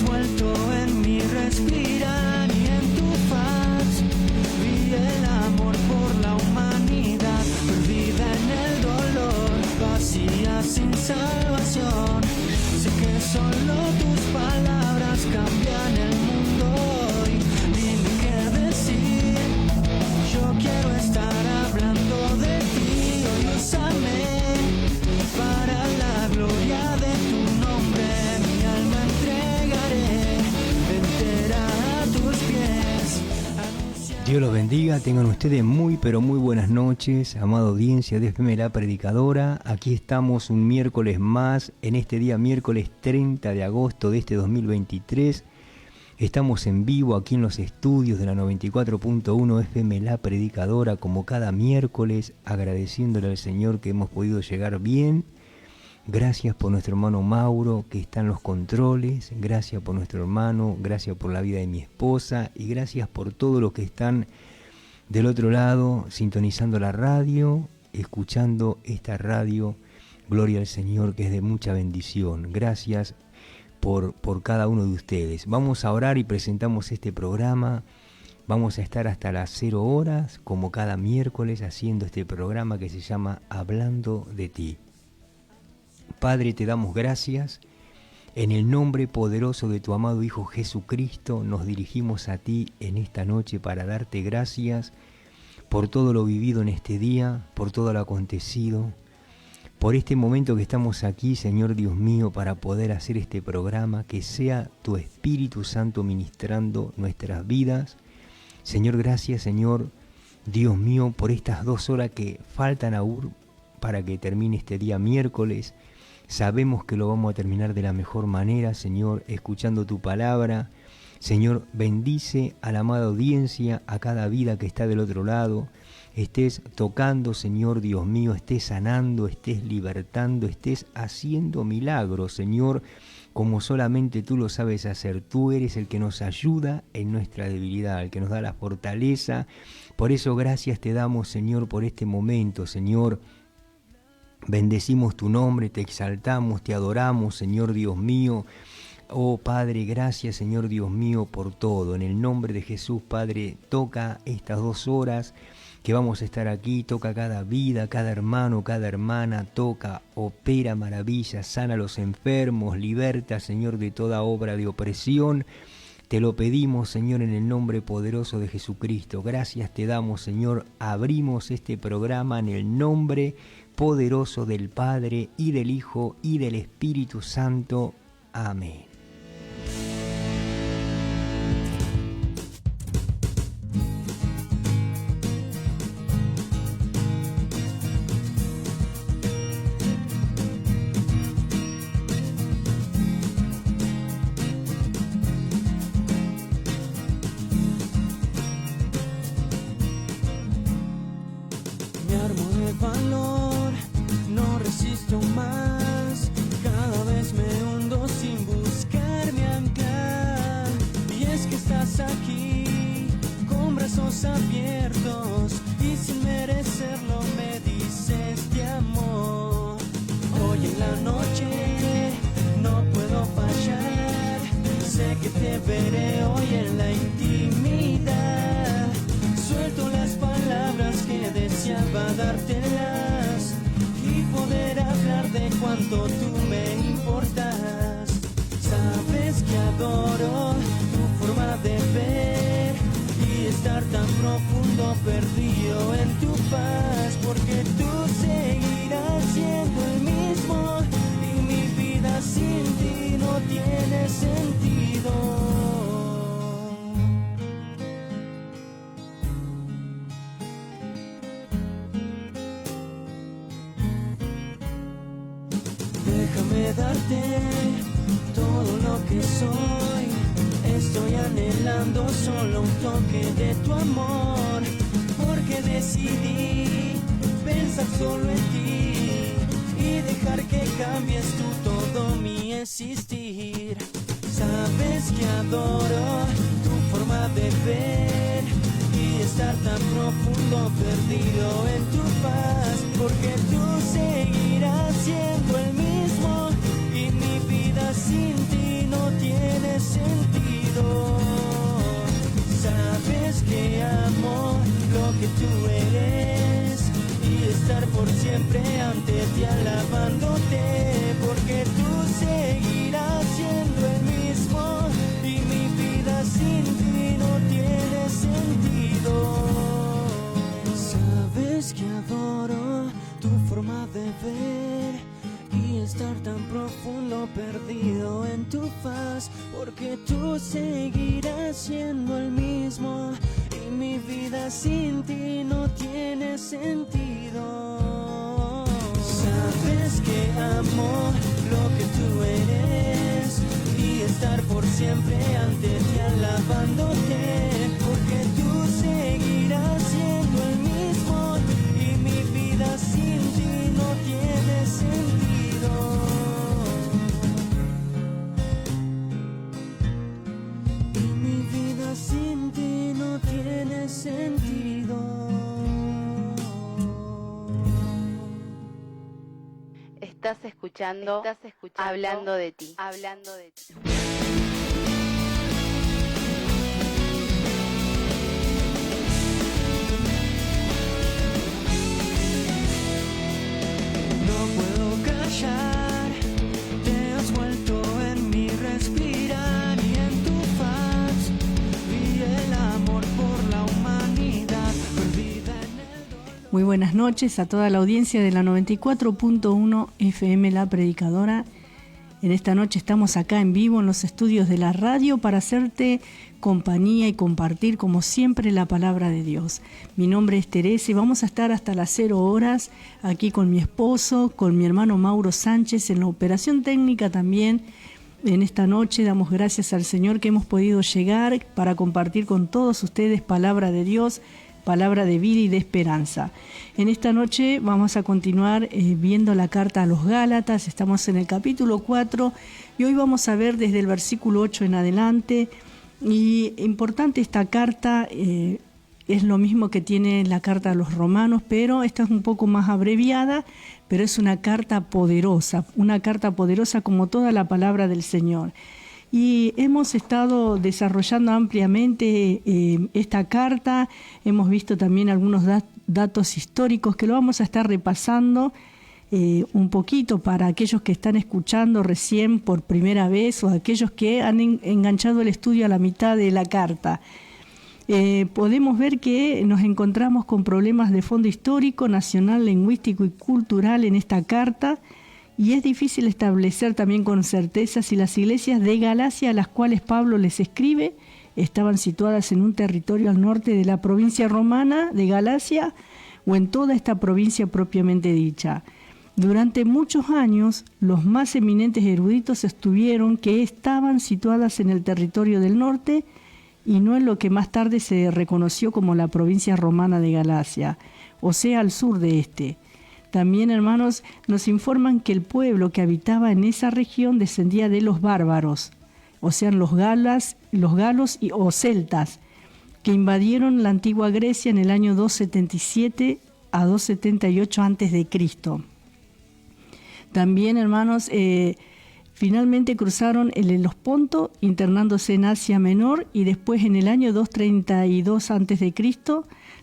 vuelto en mi respirar y en tu faz vi el amor por la humanidad, perdida en el dolor, vacía sin salvación. Sé que solo tus palabras cambian el mundo hoy. Dime qué decir, yo quiero estar hablando de ti. Hoy úsame para la gloria de tu nombre. Mi alma entregaré entera a tus pies. Dios los bendiga, tengan ustedes muy pero muy buenas noches, amada audiencia de FM La Predicadora. Aquí estamos un miércoles más, en este día miércoles 30 de agosto de este 2023. Estamos en vivo aquí en los estudios de la 94.1 FM La Predicadora, como cada miércoles, agradeciéndole al Señor que hemos podido llegar bien. Gracias por nuestro hermano Mauro, que está en los controles. Gracias por nuestro hermano, gracias por la vida de mi esposa y gracias por todos los que están del otro lado, sintonizando la radio, escuchando esta radio. Gloria al Señor, que es de mucha bendición. Gracias por cada uno de ustedes. Vamos a orar y presentamos este programa. Vamos a estar hasta las 0 horas, como cada miércoles, haciendo este programa que se llama Hablando de Ti. Padre, te damos gracias. En el nombre poderoso de tu amado Hijo Jesucristo, nos dirigimos a ti en esta noche para darte gracias por todo lo vivido en este día, por todo lo acontecido, por este momento que estamos aquí, Señor Dios mío, para poder hacer este programa, que sea tu Espíritu Santo ministrando nuestras vidas. Señor, gracias, Señor Dios mío, por estas 2 horas que faltan aún para que termine este día miércoles. Sabemos que lo vamos a terminar de la mejor manera, Señor, escuchando tu palabra. Señor, bendice a la amada audiencia, a cada vida que está del otro lado. Estés tocando, Señor Dios mío, estés sanando, estés libertando, estés haciendo milagros, Señor, como solamente tú lo sabes hacer. Tú eres el que nos ayuda en nuestra debilidad, el que nos da la fortaleza. Por eso gracias te damos, Señor, por este momento, Señor. Bendecimos tu nombre, te exaltamos, te adoramos, Señor Dios mío. Oh Padre, gracias, Señor Dios mío, por todo. En el nombre de Jesús, Padre, toca estas 2 horas que vamos a estar aquí, toca cada vida, cada hermano, cada hermana, toca, opera maravillas, sana a los enfermos, liberta, Señor, de toda obra de opresión. Te lo pedimos, Señor, en el nombre poderoso de Jesucristo. Gracias te damos, Señor. Abrimos este programa en el nombre poderoso del Padre, y del Hijo, y del Espíritu Santo. Amén. Me armo de valor, no resisto más. Cada vez me hundo sin buscarme anclar. Y es que estás aquí, con brazos abiertos, y sin merecerlo me dices te amo. Hoy en la noche no puedo fallar. Sé que te veré hoy en la intimidad. Suelto las palabras que deseaba dártelas y poder hablar de cuánto tú me importas. Sabes que adoro tu forma de ver y estar tan profundo perdido en tu paz, porque tú seguirás siendo el mismo y mi vida sin ti no tiene sentido. Déjame darte todo lo que soy. Estoy anhelando solo un toque de tu amor, porque decidí pensar solo en ti y dejar que cambies tú todo mi existir. Sabes que adoro tu forma de ver y estar tan profundo perdido en tu paz, porque tú seguirás siendo el mismo y mi vida sin ti no tiene sentido. por siempre ante ti alabándote, porque tú seguirás siendo el mismo y mi vida sin ti no tiene sentido. Sabes que adoro tu forma de ver y estar tan profundo perdido en tu faz, porque tú seguirás siendo el mismo y mi vida sin ti no tiene sentido. Sabes que amo lo que tú eres y estar por siempre ante ti alabándote, porque tú seguirás siendo el mismo y mi vida sin ti no tiene sentido. Y mi vida sin ti no tiene sentido. Estás escuchando Hablando de ti. No puedo callar, te has vuelto en mi respirar y en tu faz vi el amor por la humanidad perdida en el dolor. Muy buenas noches a toda la audiencia de la 94.1 FM La Predicadora. En esta noche estamos acá en vivo en los estudios de la radio para hacerte compañía y compartir como siempre la palabra de Dios. Mi nombre es Teresa y vamos a estar hasta las 0 horas aquí con mi esposo, con mi hermano Mauro Sánchez en la operación técnica también. En esta noche damos gracias al Señor que hemos podido llegar para compartir con todos ustedes palabra de Dios, palabra de vida y de esperanza. En esta noche vamos a continuar viendo la carta a los Gálatas. Estamos en el capítulo 4 y hoy vamos a ver desde el versículo 8 en adelante. Y importante esta carta, es lo mismo que tiene la carta a los Romanos, pero esta es un poco más abreviada, pero es una carta poderosa como toda la palabra del Señor. Y hemos estado desarrollando ampliamente esta carta, hemos visto también algunos datos históricos que lo vamos a estar repasando un poquito para aquellos que están escuchando recién por primera vez o aquellos que han enganchado el estudio a la mitad de la carta. Podemos ver que nos encontramos con problemas de fondo histórico, nacional, lingüístico y cultural en esta carta. Y es difícil establecer también con certeza si las iglesias de Galacia a las cuales Pablo les escribe estaban situadas en un territorio al norte de la provincia romana de Galacia o en toda esta provincia propiamente dicha. Durante muchos años, los más eminentes eruditos sostuvieron que estaban situadas en el territorio del norte y no en lo que más tarde se reconoció como la provincia romana de Galacia, o sea, al sur de este. También, hermanos, nos informan que el pueblo que habitaba en esa región descendía de los bárbaros, o sea, los galos o celtas, que invadieron la antigua Grecia en el año 277 a 278 a.C. También, hermanos, finalmente cruzaron el Helesponto, internándose en Asia Menor, y después en el año 232 a.C.,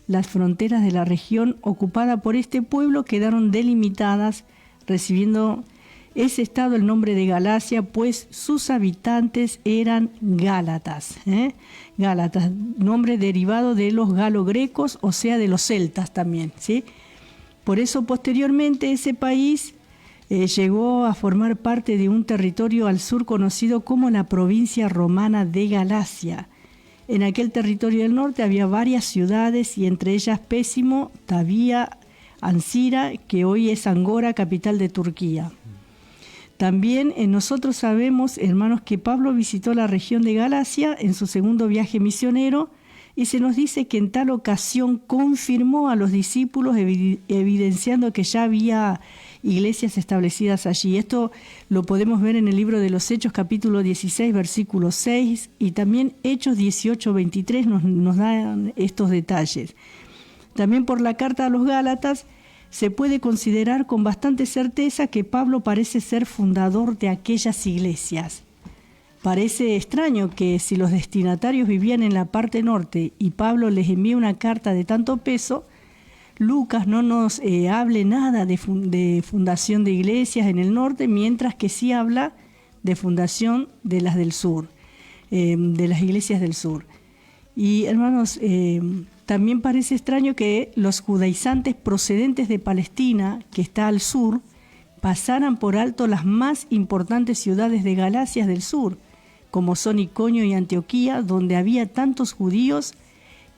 las fronteras de la región ocupada por este pueblo quedaron delimitadas, recibiendo ese estado el nombre de Galacia, pues sus habitantes eran gálatas. Gálatas, nombre derivado de los galo-grecos, o sea, de los celtas también, ¿sí? Por eso, posteriormente, ese país llegó a formar parte de un territorio al sur conocido como la provincia romana de Galacia. En aquel territorio del norte había varias ciudades y entre ellas Pésimo, Tavía, Ancira, que hoy es Angora, capital de Turquía. También nosotros sabemos, hermanos, que Pablo visitó la región de Galacia en su segundo viaje misionero y se nos dice que en tal ocasión confirmó a los discípulos evidenciando que ya había iglesias establecidas allí. Esto lo podemos ver en el libro de los Hechos, capítulo 16, versículo 6, y también Hechos 18, 23 nos dan estos detalles. También por la carta a los Gálatas se puede considerar con bastante certeza que Pablo parece ser fundador de aquellas iglesias. Parece extraño que si los destinatarios vivían en la parte norte y Pablo les envía una carta de tanto peso, Lucas no nos hable nada de fundación de iglesias en el norte, mientras que sí habla de fundación de las del sur, de las iglesias del sur. Y hermanos, también parece extraño que los judaizantes procedentes de Palestina, que está al sur, pasaran por alto las más importantes ciudades de Galacia del sur, como son Iconio y Antioquía, donde había tantos judíos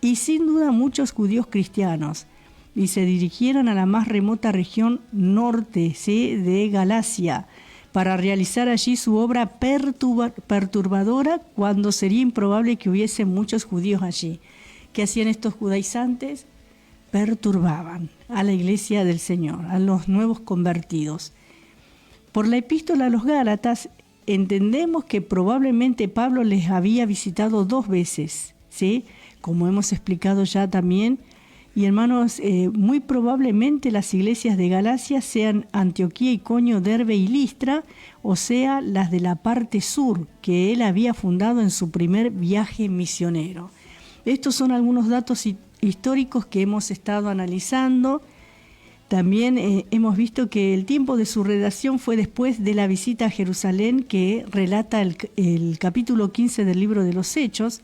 y sin duda muchos judíos cristianos, y se dirigieran a la más remota región norte, ¿sí?, de Galacia, para realizar allí su obra perturbadora, cuando sería improbable que hubiese muchos judíos allí. ¿Qué hacían estos judaizantes? Perturbaban a la iglesia del Señor, a los nuevos convertidos. Por la epístola a los Gálatas entendemos que probablemente Pablo les había visitado 2 veces, ¿sí?, como hemos explicado ya también. Y hermanos, muy probablemente las iglesias de Galacia sean Antioquía, Iconio, Derbe y Listra, o sea, las de la parte sur que él había fundado en su primer viaje misionero. Estos son algunos datos históricos que hemos estado analizando. También hemos visto que el tiempo de su redacción fue después de la visita a Jerusalén, que relata el capítulo 15 del libro de los Hechos.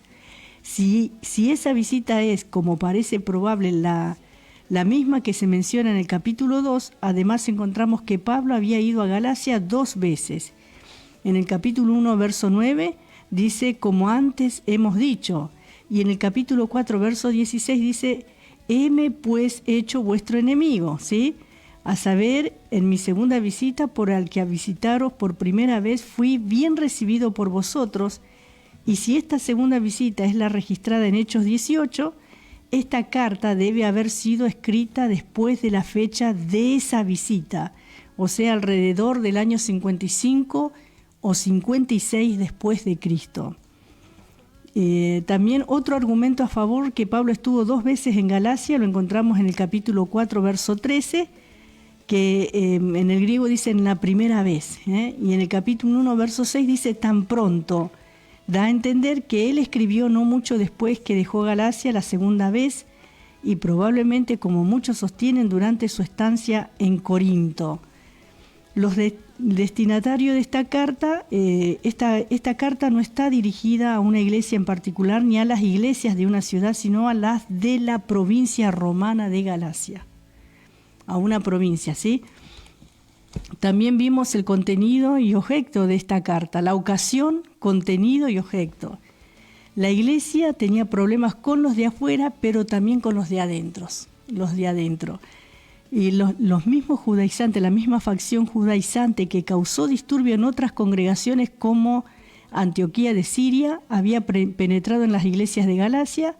Si esa visita es, como parece probable, la misma que se menciona en el capítulo 2, además encontramos que Pablo había ido a Galacia 2 veces. En el capítulo 1, verso 9, dice, como antes hemos dicho. Y en el capítulo 4, verso 16, dice, heme pues hecho vuestro enemigo, ¿sí? A saber, en mi segunda visita, por al que a visitaros por primera vez, fui bien recibido por vosotros. Y si esta segunda visita es la registrada en Hechos 18, esta carta debe haber sido escrita después de la fecha de esa visita, o sea, alrededor del año 55 o 56 después de Cristo. También otro argumento a favor, que Pablo estuvo 2 veces en Galacia, lo encontramos en el capítulo 4, verso 13, que en el griego dice en la primera vez, y en el capítulo 1, verso 6 dice tan pronto. Da a entender que él escribió no mucho después que dejó Galacia la segunda vez, y probablemente, como muchos sostienen, durante su estancia en Corinto. Los destinatarios de esta carta, esta carta no está dirigida a una iglesia en particular ni a las iglesias de una ciudad, sino a las de la provincia romana de Galacia. A una provincia, ¿sí? También vimos el contenido y objeto de esta carta, la ocasión, contenido y objeto. La iglesia tenía problemas con los de afuera, pero también con los de adentro. Y los mismos judaizantes, la misma facción judaizante que causó disturbio en otras congregaciones como Antioquía de Siria, había penetrado en las iglesias de Galacia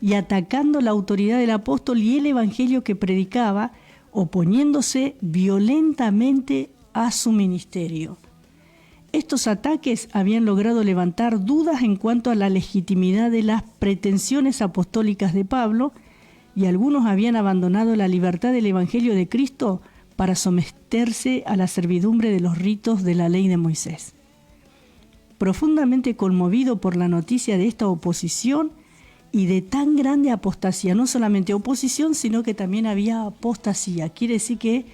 y atacando la autoridad del apóstol y el evangelio que predicaba, oponiéndose violentamente a su ministerio. Estos ataques habían logrado levantar dudas en cuanto a la legitimidad de las pretensiones apostólicas de Pablo, y algunos habían abandonado la libertad del Evangelio de Cristo para someterse a la servidumbre de los ritos de la ley de Moisés. Profundamente conmovido por la noticia de esta oposición y de tan grande apostasía, no solamente oposición, sino que también había apostasía. Quiere decir que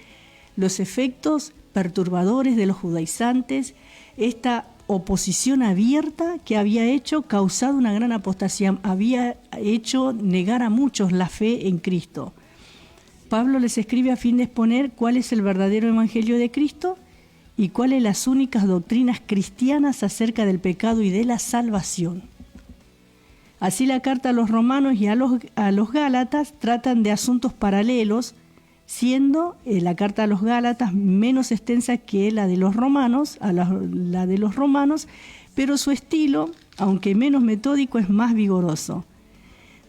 los efectos perturbadores de los judaizantes, esta oposición abierta que había causado una gran apostasía, había hecho negar a muchos la fe en Cristo. Pablo les escribe a fin de exponer cuál es el verdadero evangelio de Cristo y cuáles las únicas doctrinas cristianas acerca del pecado y de la salvación. Así la carta a los romanos y a los gálatas tratan de asuntos paralelos, siendo la carta a los gálatas menos extensa que la de los romanos, la de los romanos, pero su estilo, aunque menos metódico, es más vigoroso.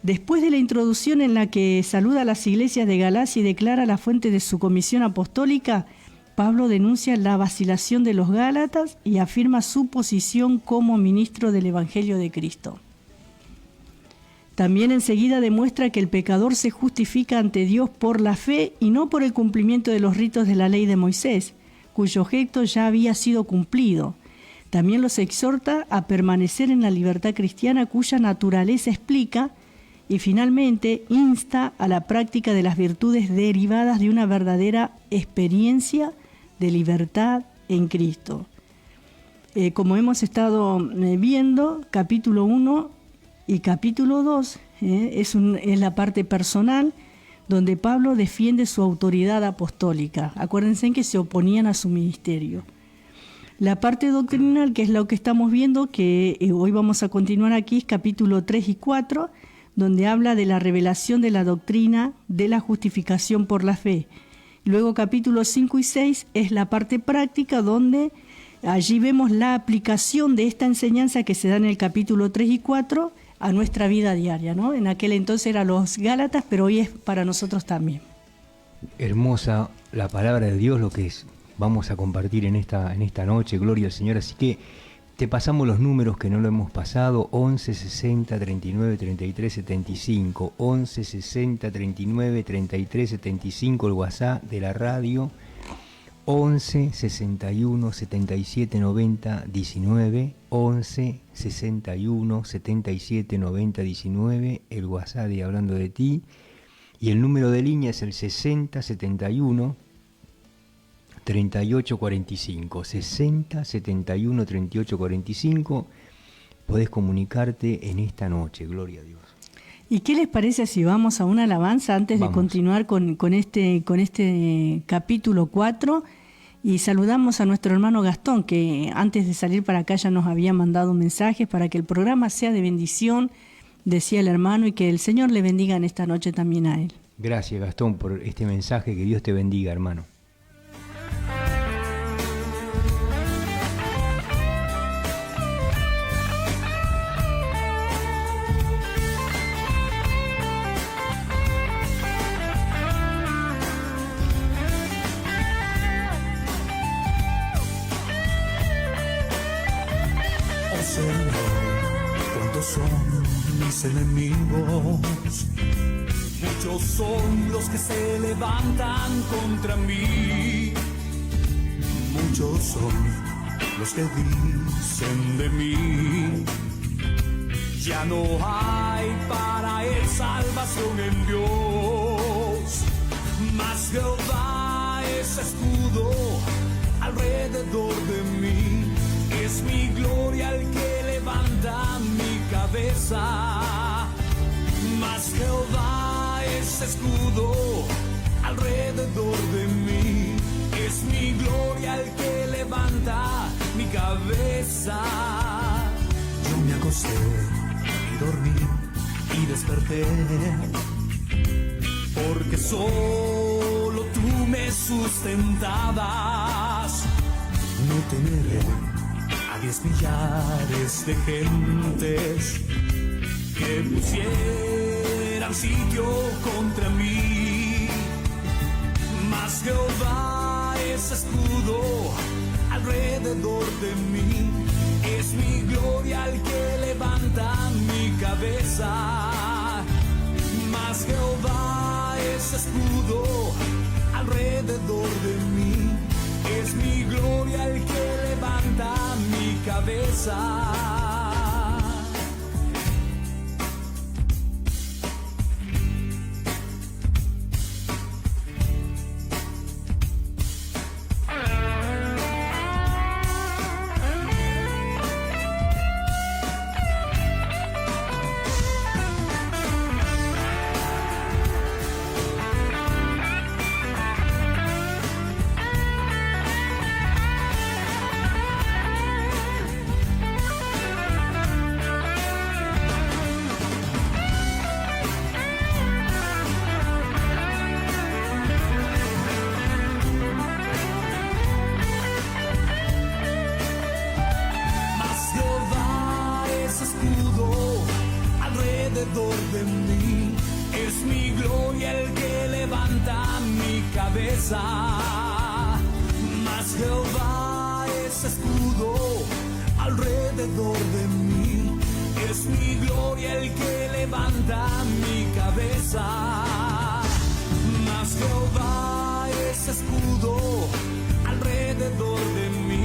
Después de la introducción en la que saluda a las iglesias de Galacia y declara la fuente de su comisión apostólica, Pablo denuncia la vacilación de los gálatas y afirma su posición como ministro del Evangelio de Cristo. También enseguida demuestra que el pecador se justifica ante Dios por la fe y no por el cumplimiento de los ritos de la ley de Moisés, cuyo objeto ya había sido cumplido. También los exhorta a permanecer en la libertad cristiana cuya naturaleza explica Y finalmente, insta a la práctica de las virtudes derivadas de una verdadera experiencia de libertad en Cristo. Como hemos estado viendo, capítulo 1 y capítulo 2 es la parte personal, donde Pablo defiende su autoridad apostólica. Acuérdense que se oponían a su ministerio. La parte doctrinal, que es lo que estamos viendo, que hoy vamos a continuar aquí, es capítulo 3 y 4, donde habla de la revelación de la doctrina de la justificación por la fe. Luego capítulos 5 y 6 es la parte práctica, donde allí vemos la aplicación de esta enseñanza que se da en el capítulo 3 y 4 a nuestra vida diaria, ¿no? En aquel entonces eran los Gálatas, pero hoy es para nosotros también. Hermosa la palabra de Dios, lo que vamos a compartir en esta noche, gloria al Señor. Así que te pasamos los números que no lo hemos pasado: 11 60 39 33 75, 11 60 39 33 75, el WhatsApp de la radio, 11 61 77 90 19, 11 61 77 90 19, el WhatsApp de Hablando de Ti, y el número de línea es el 60 71 38 45, 60 71 38 45. Podés comunicarte en esta noche, gloria a Dios. ¿Y qué les parece si vamos a una alabanza antes de continuar con este capítulo 4? Y saludamos a nuestro hermano Gastón, que antes de salir para acá ya nos había mandado un mensaje para que el programa sea de bendición, decía el hermano, y que el Señor le bendiga en esta noche también a él. Gracias, Gastón, por este mensaje. Que Dios te bendiga, hermano. Enemigos, muchos son los que se levantan contra mí, muchos son los que dicen de mí, ya no hay para él salvación en Dios, mas Jehová es escudo alrededor de mí, es mi gloria el que levanta mi cabeza. Mas Jehová es escudo alrededor de mí, es mi gloria el que levanta mi cabeza. Yo me acosté y dormí y desperté, porque solo tú me sustentabas. No temeré a 10 millares de gentes que pusieran sitio contra mí, mas Jehová es escudo alrededor de mí, es mi gloria el que levanta mi cabeza, mas Jehová es escudo alrededor de mí, es mi gloria el que levanta mi cabeza. Mas Jehová es escudo alrededor de mí, es mi gloria el que levanta mi cabeza. Mas Jehová es escudo alrededor de mí,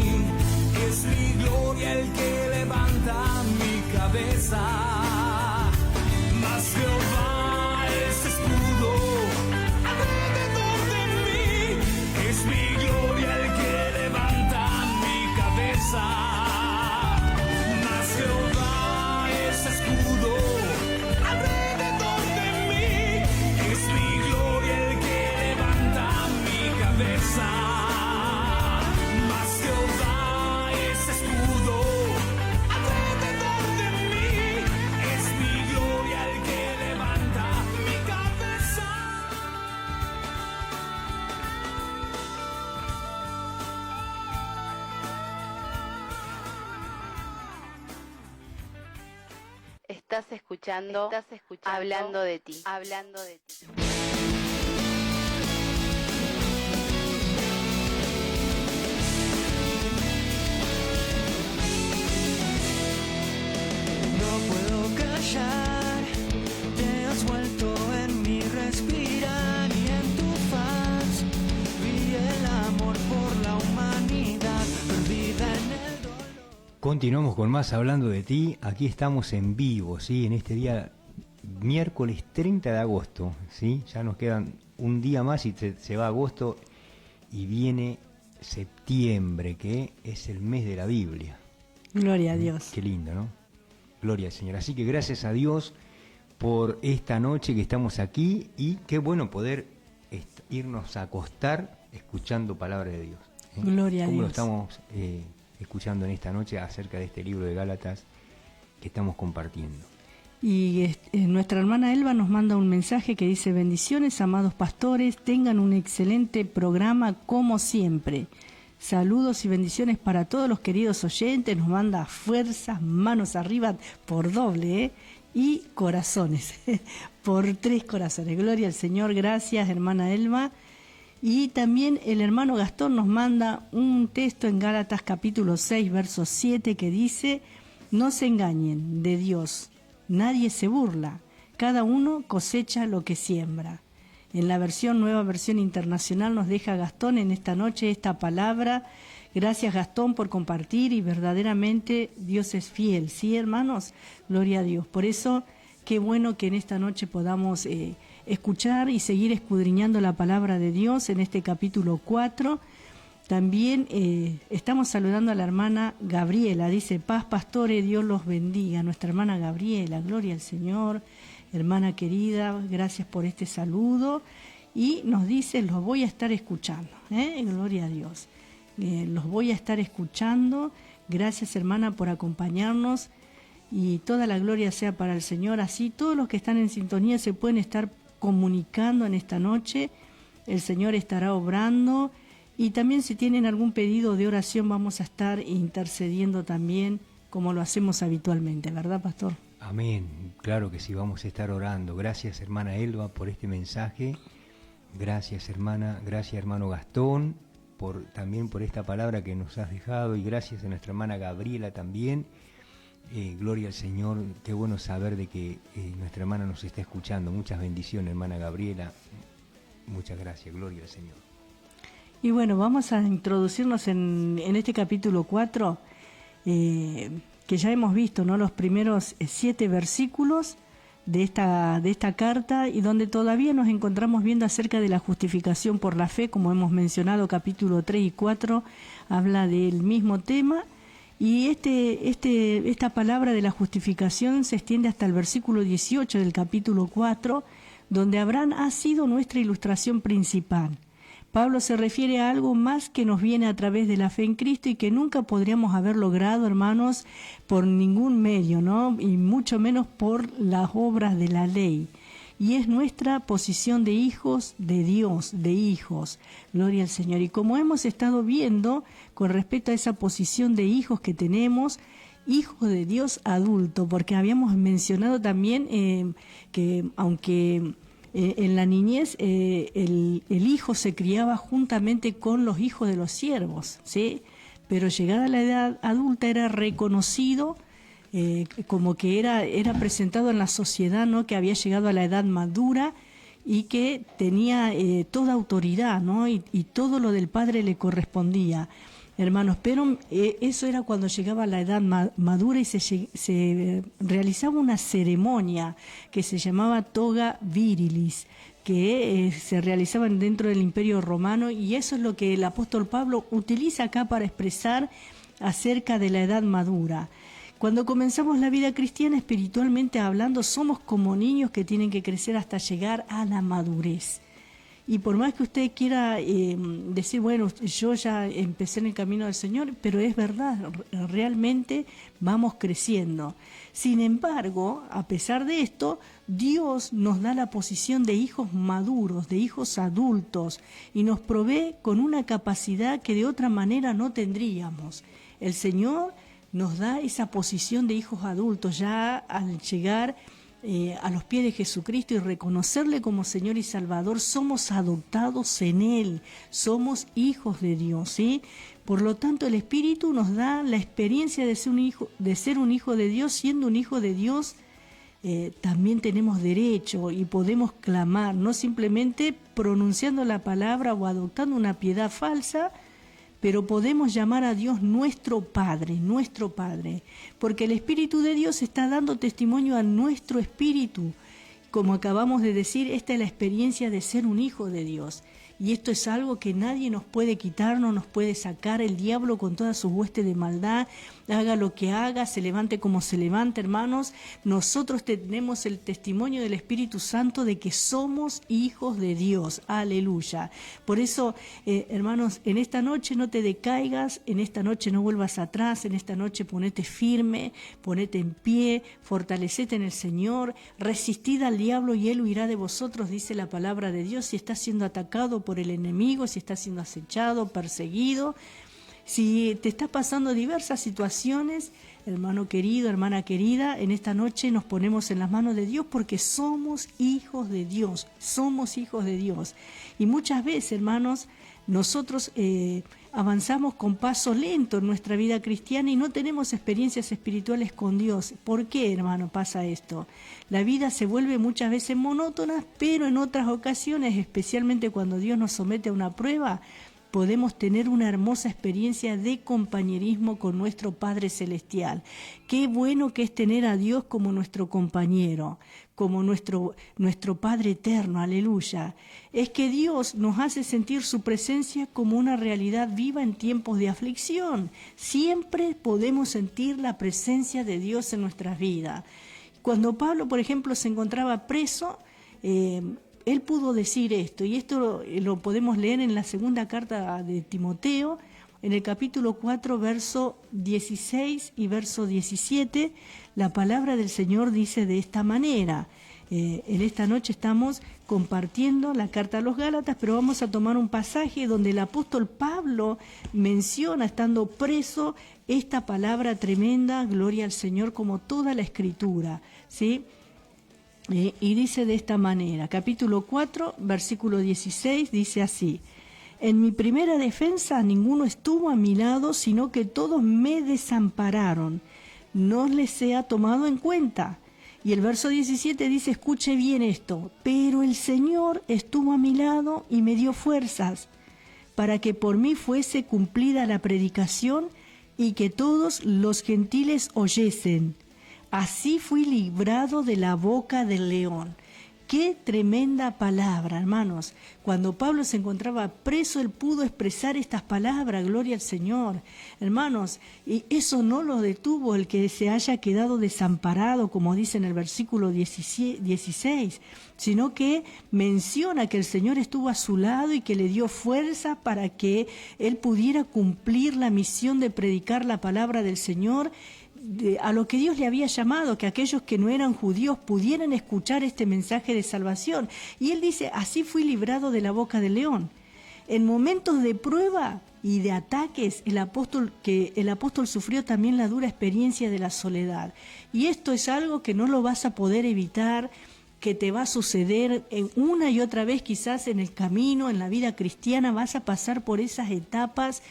es mi gloria el que levanta mi cabeza. Mas Jehová Estás escuchando Hablando de ti. Hablando de ti. No puedo callar, te has vuelto en mi respirar y en tu faz vi el amor por la humanidad perdida en el dolor. Continuamos con más Hablando de ti. Aquí estamos en vivo, ¿sí? En este día, miércoles 30 de agosto, ¿sí? Ya nos quedan un día más y se va agosto y viene septiembre, que es el mes de la Biblia. Gloria a Dios. Qué lindo, ¿no? Gloria al Señor. Así que gracias a Dios por esta noche que estamos aquí y qué bueno poder irnos a acostar escuchando palabra de Dios. Gloria a Como Dios. lo estamos escuchando en esta noche acerca de este libro de Gálatas que estamos compartiendo. Y nuestra hermana Elba nos manda un mensaje que dice: bendiciones, amados pastores, tengan un excelente programa como siempre. Saludos y bendiciones para todos los queridos oyentes. Nos manda fuerzas, manos arriba por doble, y corazones, por 3 corazones. Gloria al Señor, gracias hermana Elba. Y también el hermano Gastón nos manda un texto en Gálatas capítulo 6, verso 7 que dice: no se engañen, de Dios nadie se burla, cada uno cosecha lo que siembra. En la nueva versión internacional nos deja Gastón en esta noche esta palabra. Gracias Gastón por compartir, y verdaderamente Dios es fiel, ¿sí hermanos? Gloria a Dios. Por eso, qué bueno que en esta noche podamos escuchar y seguir escudriñando la palabra de Dios en este capítulo 4. También estamos saludando a la hermana Gabriela, dice: paz pastores, Dios los bendiga. Nuestra hermana Gabriela, gloria al Señor. Hermana querida, gracias por este saludo. Y nos dice: los voy a estar escuchando, gloria a Dios. Los voy a estar escuchando. Gracias hermana por acompañarnos, y toda la gloria sea para el Señor. Así todos los que están en sintonía se pueden estar comunicando en esta noche. El Señor estará obrando, y también si tienen algún pedido de oración vamos a estar intercediendo también, como lo hacemos habitualmente, ¿verdad, pastor? Amén, claro que sí, vamos a estar orando. Gracias hermana Elba por este mensaje, gracias hermana, gracias hermano Gastón también por esta palabra que nos has dejado, y gracias a nuestra hermana Gabriela también. Gloria al Señor, qué bueno saber de que nuestra hermana nos está escuchando. Muchas bendiciones hermana Gabriela, muchas gracias, gloria al Señor. Y bueno, vamos a introducirnos en este capítulo 4, que ya hemos visto, ¿no? Los primeros 7 versículos de esta carta, y donde todavía nos encontramos viendo acerca de la justificación por la fe. Como hemos mencionado, capítulo 3 y 4 habla del mismo tema, y esta palabra de la justificación se extiende hasta el versículo 18 del capítulo 4, donde Abraham ha sido nuestra ilustración principal. Pablo se refiere a algo más que nos viene a través de la fe en Cristo y que nunca podríamos haber logrado, hermanos, por ningún medio, ¿no? Y mucho menos por las obras de la ley. Y es nuestra posición de hijos de Dios, de hijos. Gloria al Señor. Y como hemos estado viendo con respecto a esa posición de hijos que tenemos, hijos de Dios adulto, porque habíamos mencionado también que aunque en la niñez el hijo se criaba juntamente con los hijos de los siervos, ¿sí? Pero llegada a la edad adulta era reconocido como que era presentado en la sociedad, ¿no? Que había llegado a la edad madura y que tenía toda autoridad, ¿no? Y todo lo del padre le correspondía, hermanos. Pero eso era cuando llegaba a la edad madura, y se realizaba una ceremonia que se llamaba toga virilis, que se realizaba dentro del Imperio Romano, y eso es lo que el apóstol Pablo utiliza acá para expresar acerca de la edad madura. Cuando comenzamos la vida cristiana, espiritualmente hablando, somos como niños que tienen que crecer hasta llegar a la madurez. Y por más que usted quiera decir, bueno, yo ya empecé en el camino del Señor, pero es verdad, realmente vamos creciendo. Sin embargo, a pesar de esto, Dios nos da la posición de hijos maduros, de hijos adultos, y nos provee con una capacidad que de otra manera no tendríamos. El Señor nos da esa posición de hijos adultos, ya al llegar a los pies de Jesucristo y reconocerle como Señor y Salvador, somos adoptados en Él, somos hijos de Dios, ¿sí? Por lo tanto, el Espíritu nos da la experiencia de ser un hijo de Dios. Siendo un hijo de Dios, también tenemos derecho y podemos clamar, no simplemente pronunciando la palabra o adoptando una piedad falsa, pero podemos llamar a Dios nuestro Padre, porque el Espíritu de Dios está dando testimonio a nuestro espíritu. Como acabamos de decir, esta es la experiencia de ser un hijo de Dios. Y esto es algo que nadie nos puede quitar, no nos puede sacar. El diablo con toda su hueste de maldad, haga lo que haga, se levante como se levante, hermanos. Nosotros tenemos el testimonio del Espíritu Santo de que somos hijos de Dios. Aleluya. Por eso, hermanos, en esta noche no te decaigas, en esta noche no vuelvas atrás, en esta noche ponete firme, ponete en pie, fortalecete en el Señor, resistid al diablo y él huirá de vosotros, dice la palabra de Dios. Si estás siendo atacado por el enemigo, si estás siendo acechado, perseguido, si te está pasando diversas situaciones, hermano querido, hermana querida, en esta noche nos ponemos en las manos de Dios porque somos hijos de Dios, somos hijos de Dios. Y muchas veces, hermanos, nosotros avanzamos con paso lento en nuestra vida cristiana y no tenemos experiencias espirituales con Dios. ¿Por qué, hermano, pasa esto? La vida se vuelve muchas veces monótona, pero en otras ocasiones, especialmente cuando Dios nos somete a una prueba, podemos tener una hermosa experiencia de compañerismo con nuestro Padre Celestial. Qué bueno que es tener a Dios como nuestro compañero, como nuestro Padre eterno, aleluya. Es que Dios nos hace sentir su presencia como una realidad viva en tiempos de aflicción. Siempre podemos sentir la presencia de Dios en nuestras vidas. Cuando Pablo, por ejemplo, se encontraba preso, él pudo decir esto, y esto lo podemos leer en la segunda carta de Timoteo, en el capítulo 4, verso 16 y verso 17, la palabra del Señor dice de esta manera. En esta noche estamos compartiendo la carta a los Gálatas, pero vamos a tomar un pasaje donde el apóstol Pablo menciona, estando preso, esta palabra tremenda, gloria al Señor, como toda la Escritura, ¿sí? Y dice de esta manera, capítulo 4, versículo 16, dice así: en mi primera defensa ninguno estuvo a mi lado, sino que todos me desampararon, no les sea tomado en cuenta. Y el verso 17 dice, escuche bien esto, pero el Señor estuvo a mi lado y me dio fuerzas para que por mí fuese cumplida la predicación y que todos los gentiles oyesen. Así fui librado de la boca del león. Qué tremenda palabra, hermanos. Cuando Pablo se encontraba preso, él pudo expresar estas palabras, gloria al Señor. Hermanos, y eso no lo detuvo el que se haya quedado desamparado, como dice en el versículo 16, sino que menciona que el Señor estuvo a su lado y que le dio fuerza para que él pudiera cumplir la misión de predicar la palabra del Señor, a lo que Dios le había llamado, que aquellos que no eran judíos pudieran escuchar este mensaje de salvación. Y él dice, así fui librado de la boca del león. En momentos de prueba y de ataques, el apóstol sufrió también la dura experiencia de la soledad. Y esto es algo que no lo vas a poder evitar, que te va a suceder una y otra vez, quizás en el camino, en la vida cristiana, vas a pasar por esas etapas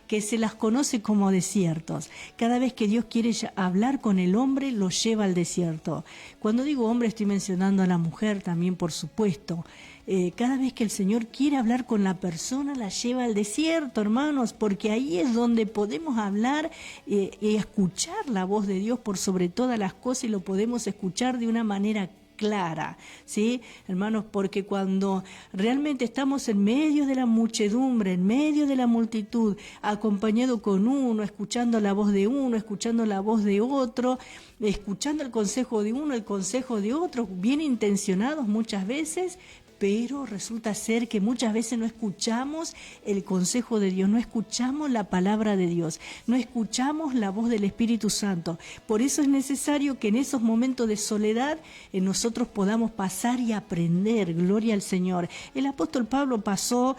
que se las conoce como desiertos. Cada vez que Dios quiere hablar con el hombre, lo lleva al desierto. Cuando digo hombre, estoy mencionando a la mujer también, por supuesto. Cada vez que el Señor quiere hablar con la persona, la lleva al desierto, hermanos, porque ahí es donde podemos hablar y escuchar la voz de Dios por sobre todas las cosas, y lo podemos escuchar de una manera clara, ¿sí, hermanos? Porque cuando realmente estamos en medio de la muchedumbre, en medio de la multitud, acompañado con uno, escuchando la voz de uno, escuchando la voz de otro, escuchando el consejo de uno, el consejo de otro, bien intencionados muchas veces, pero resulta ser que muchas veces no escuchamos el consejo de Dios, no escuchamos la palabra de Dios, no escuchamos la voz del Espíritu Santo. Por eso es necesario que en esos momentos de soledad nosotros podamos pasar y aprender. Gloria al Señor. El apóstol Pablo pasó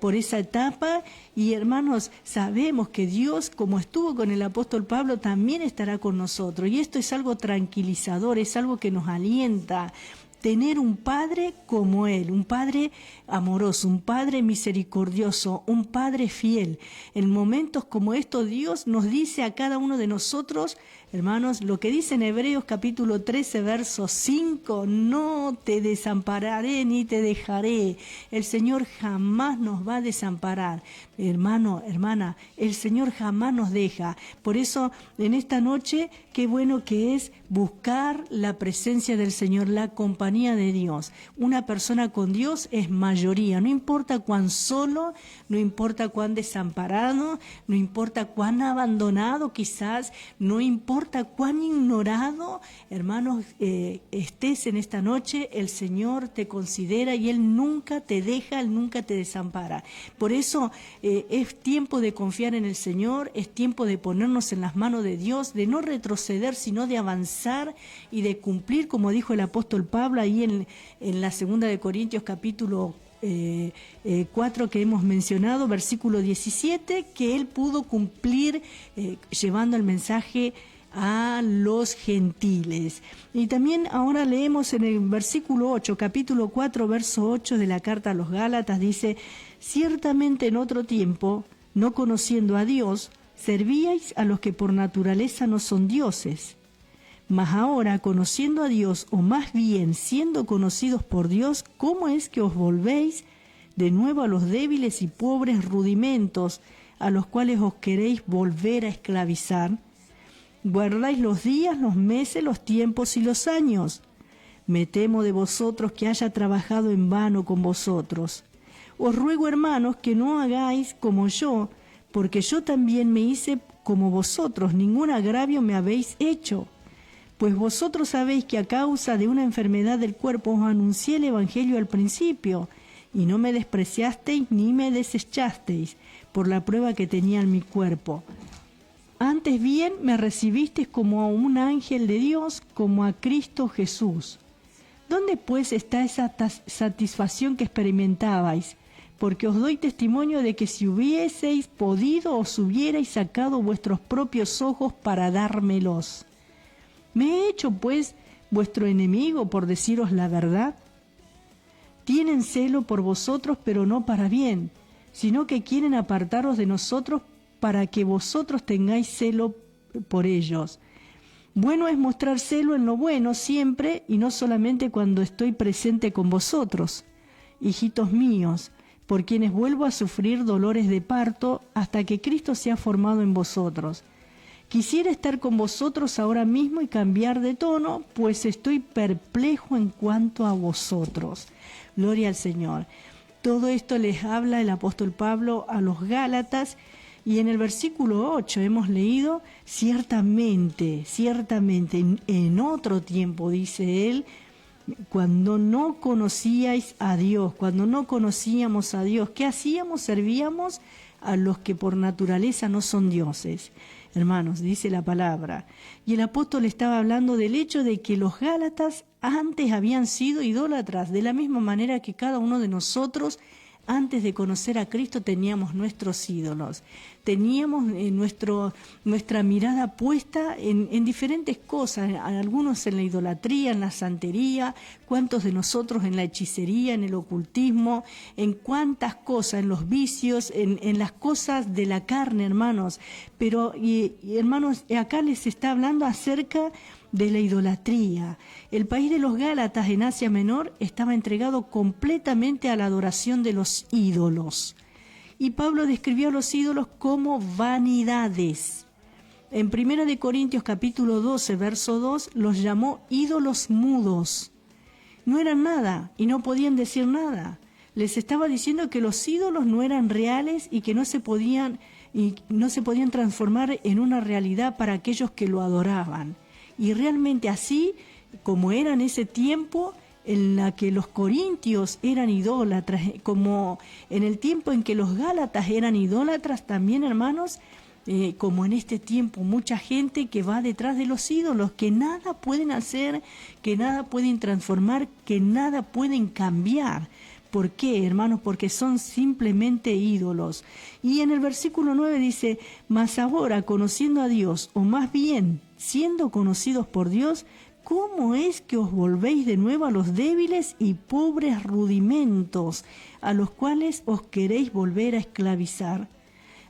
por esa etapa y, hermanos, sabemos que Dios, como estuvo con el apóstol Pablo, también estará con nosotros. Y esto es algo tranquilizador, es algo que nos alienta. Tener un Padre como Él, un Padre amoroso, un Padre misericordioso, un Padre fiel. En momentos como estos, Dios nos dice a cada uno de nosotros, hermanos, lo que dice en Hebreos capítulo 13, verso 5, no te desampararé ni te dejaré. El Señor jamás nos va a desamparar. Hermano, hermana, el Señor jamás nos deja. Por eso, en esta noche, qué bueno que es buscar la presencia del Señor, la compañía de Dios. Una persona con Dios es mayoría, no importa cuán solo, no importa cuán desamparado, no importa cuán abandonado quizás, no importa cuán ignorado, hermanos, estés en esta noche, el Señor te considera y Él nunca te deja, Él nunca te desampara. Por eso es tiempo de confiar en el Señor, es tiempo de ponernos en las manos de Dios, de no retroceder, sino de avanzar y de cumplir, como dijo el apóstol Pablo ahí en la segunda de Corintios capítulo 4 que hemos mencionado, versículo 17, que él pudo cumplir llevando el mensaje a los gentiles. Y también ahora leemos en el versículo 8, capítulo 4, verso 8 de la carta a los Gálatas, dice: ciertamente en otro tiempo, no conociendo a Dios, servíais a los que por naturaleza no son dioses. Mas ahora, conociendo a Dios, o más bien siendo conocidos por Dios, ¿cómo es que os volvéis de nuevo a los débiles y pobres rudimentos a los cuales os queréis volver a esclavizar? Guardáis los días, los meses, los tiempos y los años. Me temo de vosotros que haya trabajado en vano con vosotros. Os ruego, hermanos, que no hagáis como yo, porque yo también me hice como vosotros, ningún agravio me habéis hecho. Pues vosotros sabéis que a causa de una enfermedad del cuerpo os anuncié el Evangelio al principio, y no me despreciasteis ni me desechasteis por la prueba que tenía en mi cuerpo. Antes bien me recibisteis como a un ángel de Dios, como a Cristo Jesús. ¿Dónde pues está esa satisfacción que experimentabais? Porque os doy testimonio de que si hubieseis podido, os hubierais sacado vuestros propios ojos para dármelos. ¿Me he hecho, pues, vuestro enemigo por deciros la verdad? Tienen celo por vosotros, pero no para bien, sino que quieren apartaros de nosotros para que vosotros tengáis celo por ellos. Bueno es mostrar celo en lo bueno siempre, y no solamente cuando estoy presente con vosotros, hijitos míos, por quienes vuelvo a sufrir dolores de parto hasta que Cristo sea formado en vosotros. Quisiera estar con vosotros ahora mismo y cambiar de tono, pues estoy perplejo en cuanto a vosotros. Gloria al Señor. Todo esto les habla el apóstol Pablo a los Gálatas, y en el versículo 8 hemos leído: ciertamente, en otro tiempo, dice él, cuando no conocíais a Dios, cuando no conocíamos a Dios, ¿qué hacíamos? Servíamos a los que por naturaleza no son dioses. Hermanos, dice la palabra. Y el apóstol estaba hablando del hecho de que los Gálatas antes habían sido idólatras, de la misma manera que cada uno de nosotros, antes de conocer a Cristo, teníamos nuestros ídolos. Teníamos nuestra mirada puesta en diferentes cosas, algunos en la idolatría, en la santería, cuántos de nosotros en la hechicería, en el ocultismo, en cuántas cosas, en los vicios, en las cosas de la carne, hermanos. Pero, hermanos, acá les está hablando acerca de la idolatría. El país de los Gálatas en Asia Menor estaba entregado completamente a la adoración de los ídolos. Y Pablo describió a los ídolos como vanidades. En 1 de Corintios capítulo 12, verso 2, los llamó ídolos mudos. No eran nada y no podían decir nada. Les estaba diciendo que los ídolos no eran reales y que no se podían transformar en una realidad para aquellos que lo adoraban. Y realmente así, como era en ese tiempo, en la que los corintios eran idólatras, como en el tiempo en que los gálatas eran idólatras, también, hermanos, como en este tiempo, mucha gente que va detrás de los ídolos, que nada pueden hacer, que nada pueden transformar, que nada pueden cambiar. ¿Por qué, hermanos? Porque son simplemente ídolos. Y en el versículo 9 dice, mas ahora, conociendo a Dios, o más bien, siendo conocidos por Dios, ¿cómo es que os volvéis de nuevo a los débiles y pobres rudimentos, a los cuales os queréis volver a esclavizar?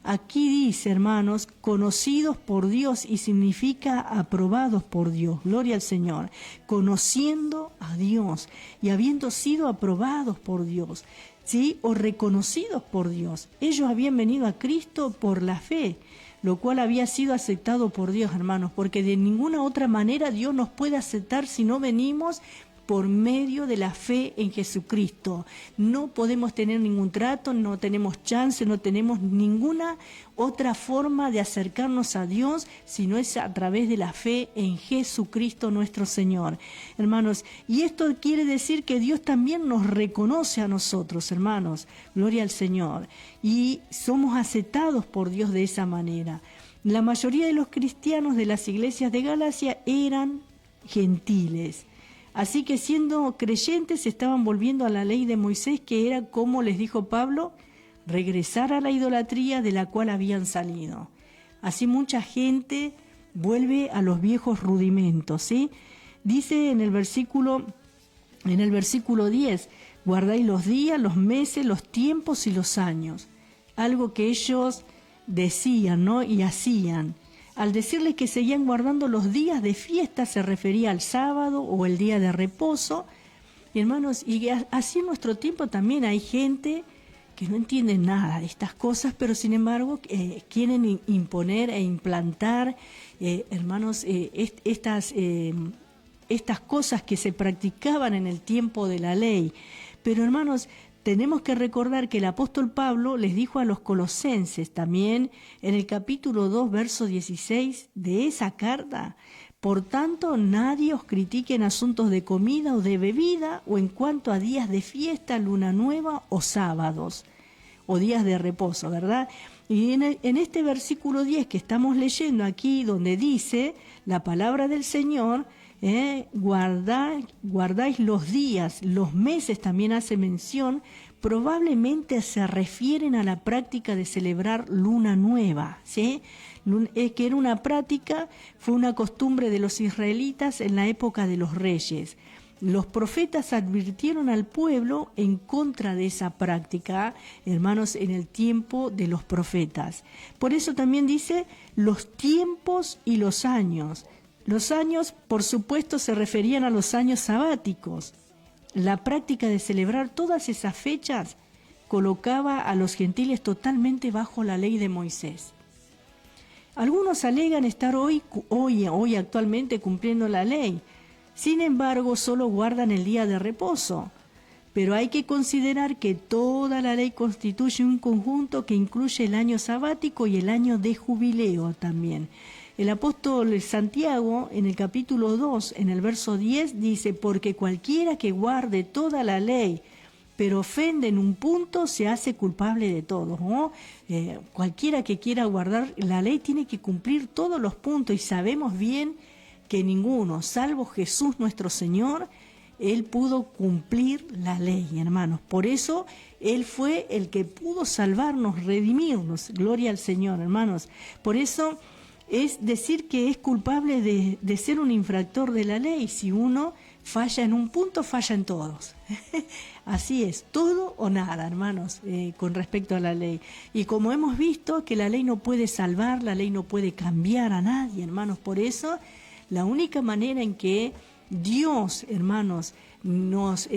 Aquí dice, hermanos, conocidos por Dios, y significa aprobados por Dios. Gloria al Señor. Conociendo a Dios y habiendo sido aprobados por Dios, ¿sí? O reconocidos por Dios. Ellos habían venido a Cristo por la fe, lo cual había sido aceptado por Dios, hermanos, porque de ninguna otra manera Dios nos puede aceptar si no venimos por medio de la fe en Jesucristo. No podemos tener ningún trato, no tenemos chance, no tenemos ninguna otra forma de acercarnos a Dios, sino es a través de la fe en Jesucristo nuestro Señor. Hermanos, y esto quiere decir que Dios también nos reconoce a nosotros, hermanos. Gloria al Señor. Y somos aceptados por Dios de esa manera. La mayoría de los cristianos de las iglesias de Galacia eran gentiles. Así que siendo creyentes estaban volviendo a la ley de Moisés, que era, como les dijo Pablo, regresar a la idolatría de la cual habían salido. Así mucha gente vuelve a los viejos rudimentos, ¿sí? Dice en el versículo 10, guardáis los días, los meses, los tiempos y los años. Algo que ellos decían, ¿no? Y hacían. Al decirles que seguían guardando los días de fiesta, se refería al sábado o el día de reposo. Y hermanos, y así en nuestro tiempo también hay gente que no entiende nada de estas cosas, pero sin embargo quieren imponer e implantar, hermanos, estas cosas que se practicaban en el tiempo de la ley. Pero hermanos, tenemos que recordar que el apóstol Pablo les dijo a los colosenses también en el capítulo 2, verso 16 de esa carta: por tanto, nadie os critique en asuntos de comida o de bebida, o en cuanto a días de fiesta, luna nueva o sábados, o días de reposo, ¿verdad? Y en este versículo 10 que estamos leyendo aquí, donde dice la palabra del Señor, guardáis los días, los meses también hace mención, probablemente se refieren a la práctica de celebrar luna nueva, ¿sí? Que era una práctica, fue una costumbre de los israelitas en la época de los reyes. Los profetas advirtieron al pueblo en contra de esa práctica, hermanos, en el tiempo de los profetas. Por eso también dice los tiempos y los años. Los años, por supuesto, se referían a los años sabáticos. La práctica de celebrar todas esas fechas colocaba a los gentiles totalmente bajo la ley de Moisés. Algunos alegan estar hoy actualmente cumpliendo la ley. Sin embargo, solo guardan el día de reposo. Pero hay que considerar que toda la ley constituye un conjunto que incluye el año sabático y el año de jubileo también. El apóstol Santiago, en el capítulo 2, en el verso 10, dice: porque cualquiera que guarde toda la ley, pero ofende en un punto, se hace culpable de todo, ¿no? Cualquiera que quiera guardar la ley tiene que cumplir todos los puntos, y sabemos bien que ninguno, salvo Jesús nuestro Señor, Él pudo cumplir la ley, hermanos. Por eso Él fue el que pudo salvarnos, redimirnos. Gloria al Señor, hermanos. Por eso es decir que es culpable de ser un infractor de la ley. Si uno falla en un punto, falla en todos. Así es, todo o nada, hermanos, con respecto a la ley. Y como hemos visto que la ley no puede salvar, la ley no puede cambiar a nadie, hermanos. Por eso, la única manera en que Dios, hermanos, nos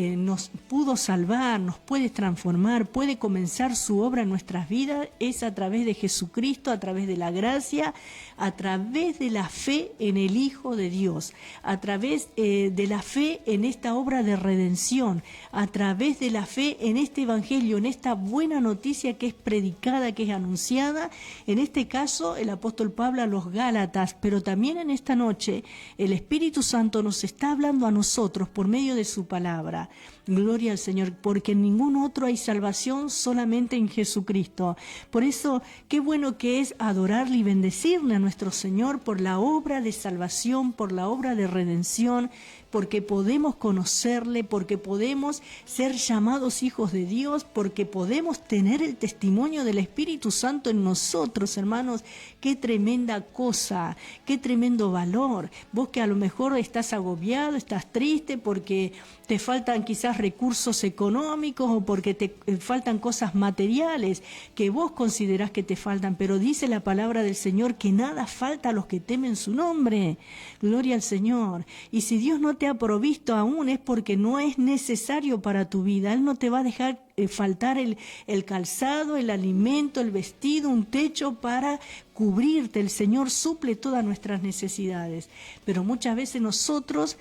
pudo salvar, nos puede transformar, puede comenzar su obra en nuestras vidas, es a través de Jesucristo, a través de la gracia, a través de la fe en el Hijo de Dios, a través de la fe en esta obra de redención, a través de la fe en este Evangelio, en esta buena noticia que es predicada, que es anunciada, en este caso el apóstol Pablo a los Gálatas, pero también en esta noche el Espíritu Santo nos está hablando a nosotros por medio de su palabra. Gloria al Señor, porque en ningún otro hay salvación, solamente en Jesucristo. Por eso, qué bueno que es adorarle y bendecirle a nuestro Señor por la obra de salvación, por la obra de redención, porque podemos conocerle, porque podemos ser llamados hijos de Dios, porque podemos tener el testimonio del Espíritu Santo en nosotros, hermanos. Qué tremenda cosa, qué tremendo valor. Vos que a lo mejor estás agobiado, estás triste porque te faltan quizás recursos económicos o porque te faltan cosas materiales que vos considerás que te faltan, pero dice la palabra del Señor que nada falta a los que temen su nombre. Gloria al Señor. Y si Dios no te ha provisto aún es porque no es necesario para tu vida. Él no te va a dejar faltar el calzado, el alimento, el vestido, un techo para cubrirte. El Señor suple todas nuestras necesidades. Pero muchas veces nosotros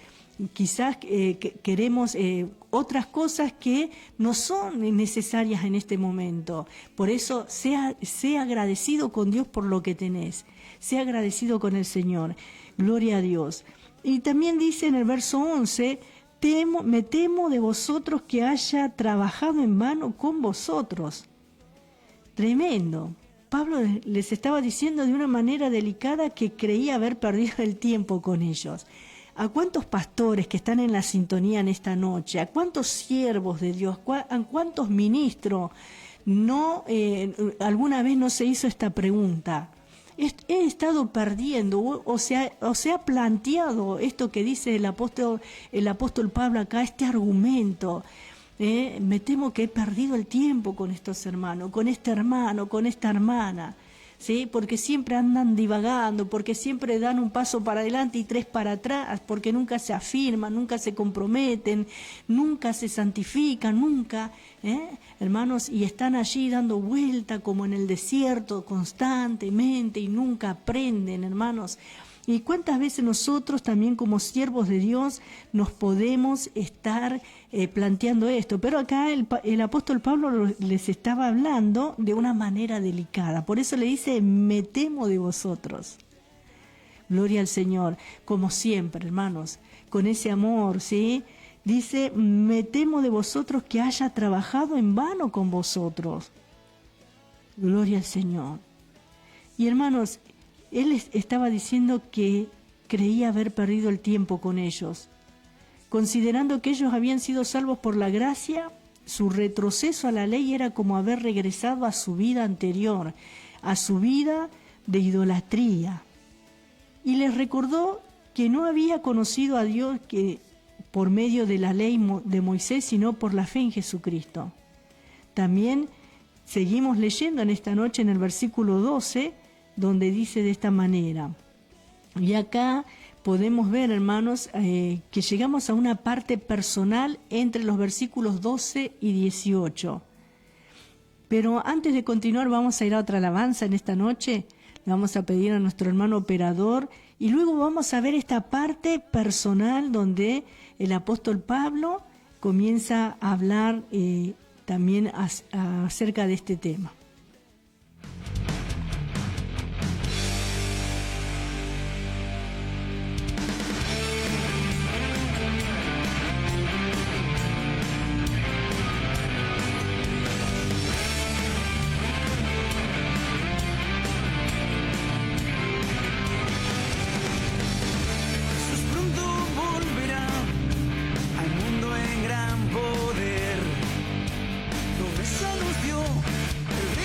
quizás queremos otras cosas que no son necesarias en este momento. Por eso, sea agradecido con Dios por lo que tenés. Sea agradecido con el Señor. Gloria a Dios. Y también dice en el verso 11, me temo de vosotros que haya trabajado en vano con vosotros. Tremendo. Pablo les estaba diciendo de una manera delicada que creía haber perdido el tiempo con ellos. ¿A cuántos pastores que están en la sintonía en esta noche? ¿A cuántos siervos de Dios? ¿A cuántos ministros alguna vez no se hizo esta pregunta? He estado perdiendo o se ha planteado esto que dice el apóstol Pablo acá, este argumento. Me temo que he perdido el tiempo con estos hermanos, con este hermano, con esta hermana. ¿Sí? Porque siempre andan divagando, porque siempre dan un paso para adelante y 3 para atrás, porque nunca se afirman, nunca se comprometen, nunca se santifican, nunca, hermanos, y están allí dando vuelta como en el desierto constantemente y nunca aprenden, hermanos. Y cuántas veces nosotros también como siervos de Dios nos podemos estar planteando esto. Pero acá el apóstol Pablo les estaba hablando de una manera delicada. Por eso le dice, me temo de vosotros. Gloria al Señor. Como siempre, hermanos, con ese amor, ¿sí? Dice, me temo de vosotros que haya trabajado en vano con vosotros. Gloria al Señor. Y hermanos, él estaba diciendo que creía haber perdido el tiempo con ellos. Considerando que ellos habían sido salvos por la gracia, su retroceso a la ley era como haber regresado a su vida anterior, a su vida de idolatría. Y les recordó que no había conocido a Dios que por medio de la ley de Moisés, sino por la fe en Jesucristo. También seguimos leyendo en esta noche en el versículo 12, donde dice de esta manera. Y acá podemos ver, hermanos, que llegamos a una parte personal entre los versículos 12 y 18. Pero antes de continuar vamos a ir a otra alabanza en esta noche. Le vamos a pedir a nuestro hermano operador y luego vamos a ver esta parte personal donde el apóstol Pablo comienza a hablar también acerca de este tema. El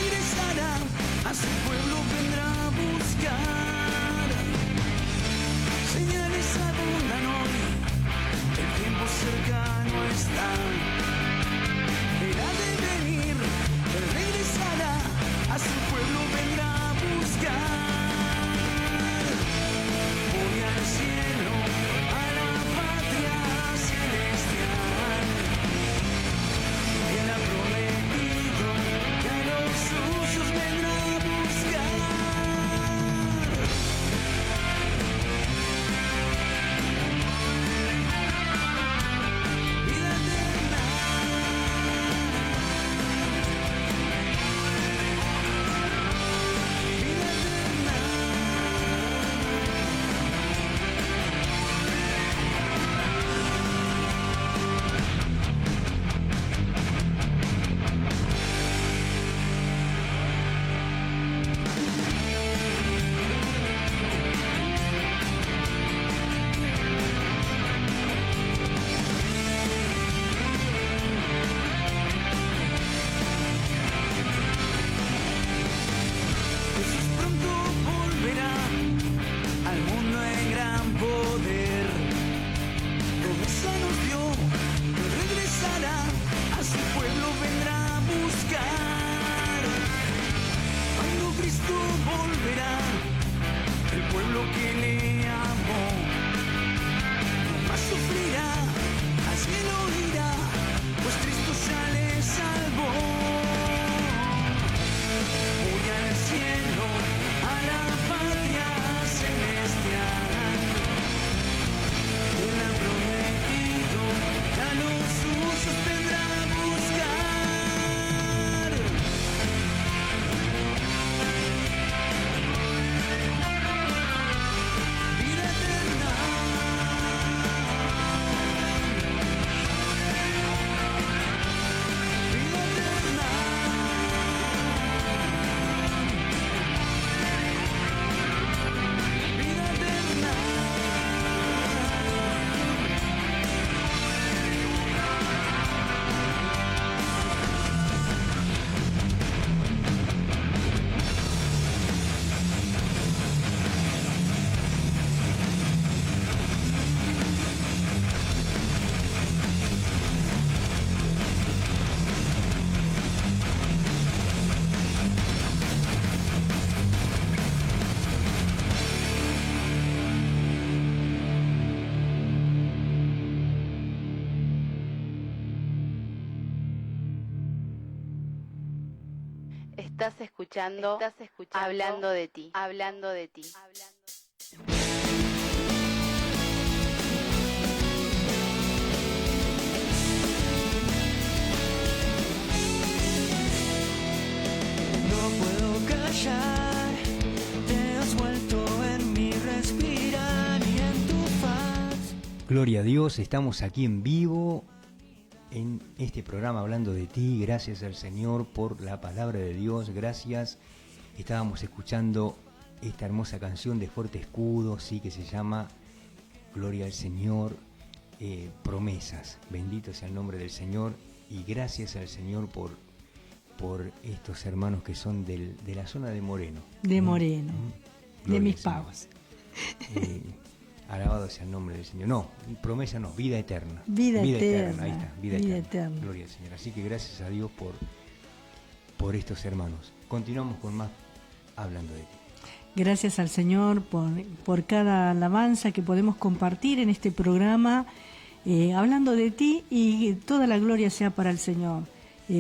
Estás escuchando Hablando de ti. Hablando de ti. No puedo callar, te has vuelto en mi respirar y en tu faz. Gloria a Dios, estamos aquí en vivo en este programa Hablando de ti. Gracias al Señor por la palabra de Dios, gracias. Estábamos escuchando esta hermosa canción de Fuerte Escudo, sí, que se llama Gloria al Señor, promesas. Bendito sea el nombre del Señor y gracias al Señor por estos hermanos que son de la zona de Moreno. De Moreno, de mis Señor. pagos. Alabado sea el nombre del Señor. No, promesa no, vida eterna. Vida eterna. Ahí está, vida eterna. Gloria al Señor. Así que gracias a Dios por estos hermanos. Continuamos con más Hablando de ti. Gracias al Señor por cada alabanza que podemos compartir en este programa, hablando de ti, y toda la gloria sea para el Señor.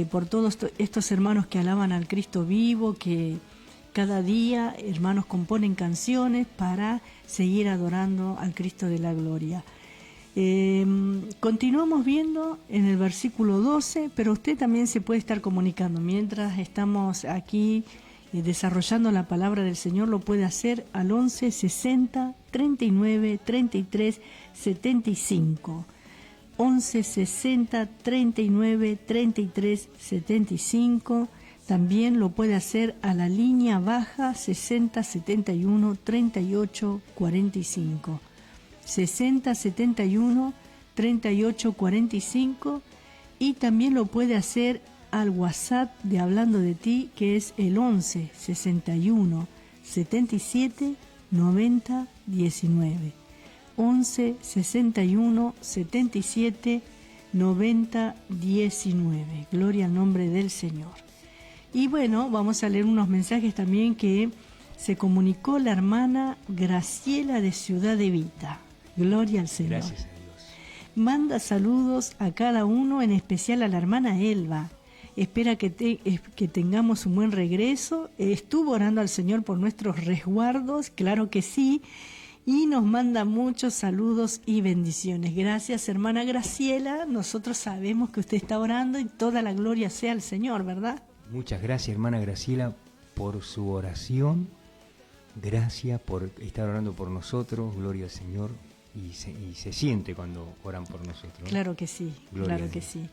Por todos estos hermanos que alaban al Cristo vivo, que cada día, hermanos, componen canciones para seguir adorando al Cristo de la gloria. Continuamos viendo en el versículo 12, pero usted también se puede estar comunicando. Mientras estamos aquí desarrollando la palabra del Señor, lo puede hacer al 11 60 39 33 75. 11 60 39 33 75. También lo puede hacer a la línea baja 60 71 38 45. 60 71 38 45. Y también lo puede hacer al WhatsApp de Hablando de ti, que es el 11 61 77 90 19. 11 61 77 90 19. Gloria al nombre del Señor. Y bueno, vamos a leer unos mensajes también que se comunicó la hermana Graciela de Ciudad Evita. Gloria al Señor. Gracias a Dios. Manda saludos a cada uno, en especial a la hermana Elba. Espera que tengamos un buen regreso. Estuvo orando al Señor por nuestros resguardos, claro que sí. Y nos manda muchos saludos y bendiciones. Gracias, hermana Graciela. Nosotros sabemos que usted está orando y toda la gloria sea al Señor, ¿verdad? Muchas gracias, hermana Graciela, por su oración. Gracias por estar orando por nosotros. Gloria al Señor. Y se siente cuando oran por nosotros. Claro que sí, Gloria claro que sí.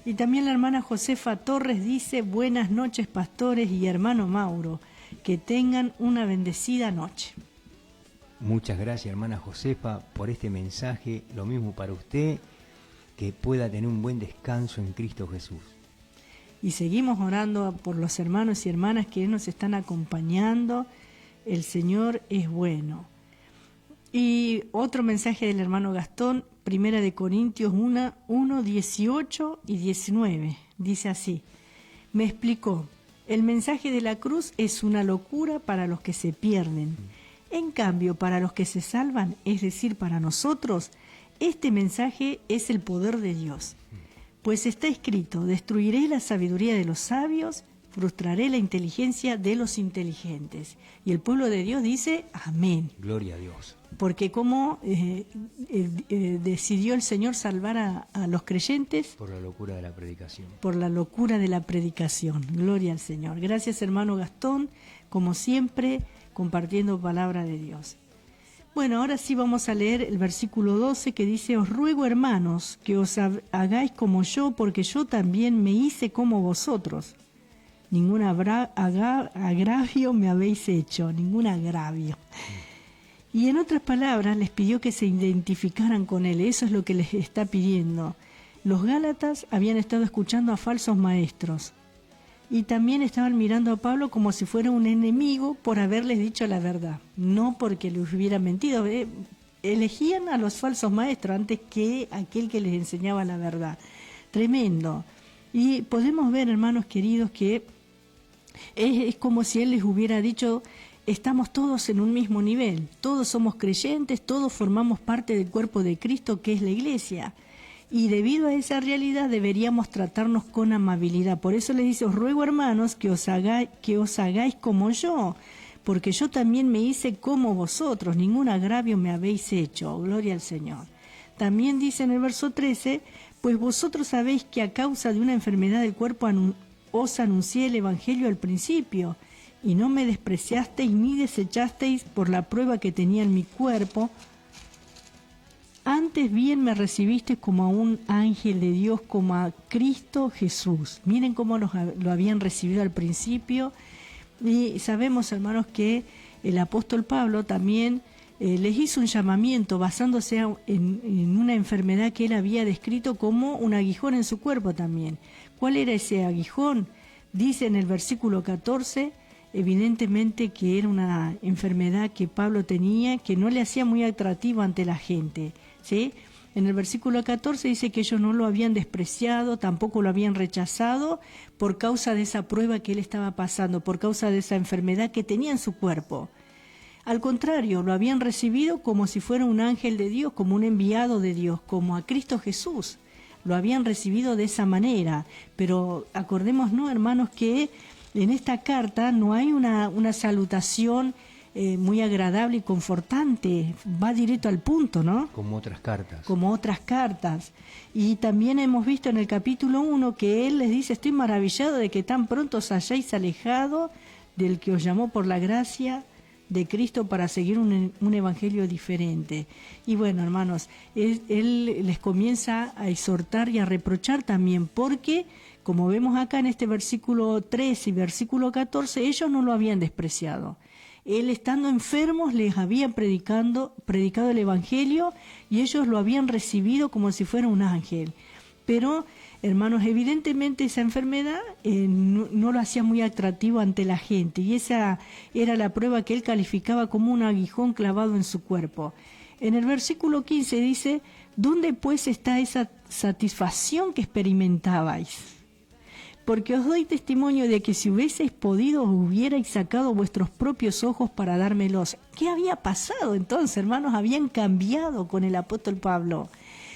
Y también la hermana Josefa Torres dice: buenas noches, pastores y hermano Mauro. Que tengan una bendecida noche. Muchas gracias, hermana Josefa, por este mensaje. Lo mismo para usted, que pueda tener un buen descanso en Cristo Jesús. Y seguimos orando por los hermanos y hermanas que nos están acompañando. El Señor es bueno. Y otro mensaje del hermano Gastón, 1 Corintios 1, 18 y 19. Dice así: me explicó, el mensaje de la cruz es una locura para los que se pierden. En cambio, para los que se salvan, es decir, para nosotros, este mensaje es el poder de Dios. Pues está escrito: destruiré la sabiduría de los sabios, frustraré la inteligencia de los inteligentes. Y el pueblo de Dios dice: amén. Gloria a Dios. Porque como decidió el Señor salvar a los creyentes. Por la locura de la predicación. Por la locura de la predicación. Gloria al Señor. Gracias, hermano Gastón, como siempre, compartiendo palabra de Dios. Bueno, ahora sí vamos a leer el versículo 12 que dice: os ruego, hermanos, que os hagáis como yo, porque yo también me hice como vosotros. Ningún agravio me habéis hecho, ningún agravio. Y en otras palabras, les pidió que se identificaran con él. Eso es lo que les está pidiendo. Los Gálatas habían estado escuchando a falsos maestros. Y también estaban mirando a Pablo como si fuera un enemigo por haberles dicho la verdad. No porque les hubiera mentido. Elegían a los falsos maestros antes que aquel que les enseñaba la verdad. Tremendo. Y podemos ver, hermanos queridos, que es como si él les hubiera dicho: estamos todos en un mismo nivel, todos somos creyentes, todos formamos parte del cuerpo de Cristo, que es la iglesia. Y debido a esa realidad deberíamos tratarnos con amabilidad. Por eso les dice, os ruego, hermanos, que os hagáis como yo, porque yo también me hice como vosotros, ningún agravio me habéis hecho. Gloria al Señor. También dice en el verso 13, pues vosotros sabéis que a causa de una enfermedad del cuerpo os anuncié el Evangelio al principio, y no me despreciasteis ni desechasteis por la prueba que tenía en mi cuerpo. Antes bien me recibisteis como a un ángel de Dios, como a Cristo Jesús. Miren cómo lo habían recibido al principio. Y sabemos, hermanos, que el apóstol Pablo también les hizo un llamamiento basándose en una enfermedad que él había descrito como un aguijón en su cuerpo también. ¿Cuál era ese aguijón? Dice en el versículo 14, evidentemente que era una enfermedad que Pablo tenía, que no le hacía muy atractivo ante la gente, ¿sí? En el versículo 14 dice que ellos no lo habían despreciado, tampoco lo habían rechazado por causa de esa prueba que él estaba pasando, por causa de esa enfermedad que tenía en su cuerpo. Al contrario, lo habían recibido como si fuera un ángel de Dios, como un enviado de Dios, como a Cristo Jesús. Lo habían recibido de esa manera. Pero acordémonos, hermanos, que en esta carta no hay una salutación muy agradable y confortante, va directo al punto, ¿no? Como otras cartas. Como otras cartas. Y también hemos visto en el capítulo 1 que él les dice, estoy maravillado de que tan pronto os hayáis alejado del que os llamó por la gracia de Cristo para seguir un evangelio diferente. Y bueno, hermanos, él les comienza a exhortar y a reprochar también, porque como vemos acá en este versículo 13 y versículo 14, ellos no lo habían despreciado. Él, estando enfermos, les había predicado el Evangelio y ellos lo habían recibido como si fuera un ángel. Pero, hermanos, evidentemente esa enfermedad no lo hacía muy atractivo ante la gente, y esa era la prueba que él calificaba como un aguijón clavado en su cuerpo. En el versículo 15 dice, ¿dónde pues está esa satisfacción que experimentabais? Porque os doy testimonio de que si hubieseis podido, os hubierais sacado vuestros propios ojos para dármelos. ¿Qué había pasado entonces, hermanos? Habían cambiado con el apóstol Pablo.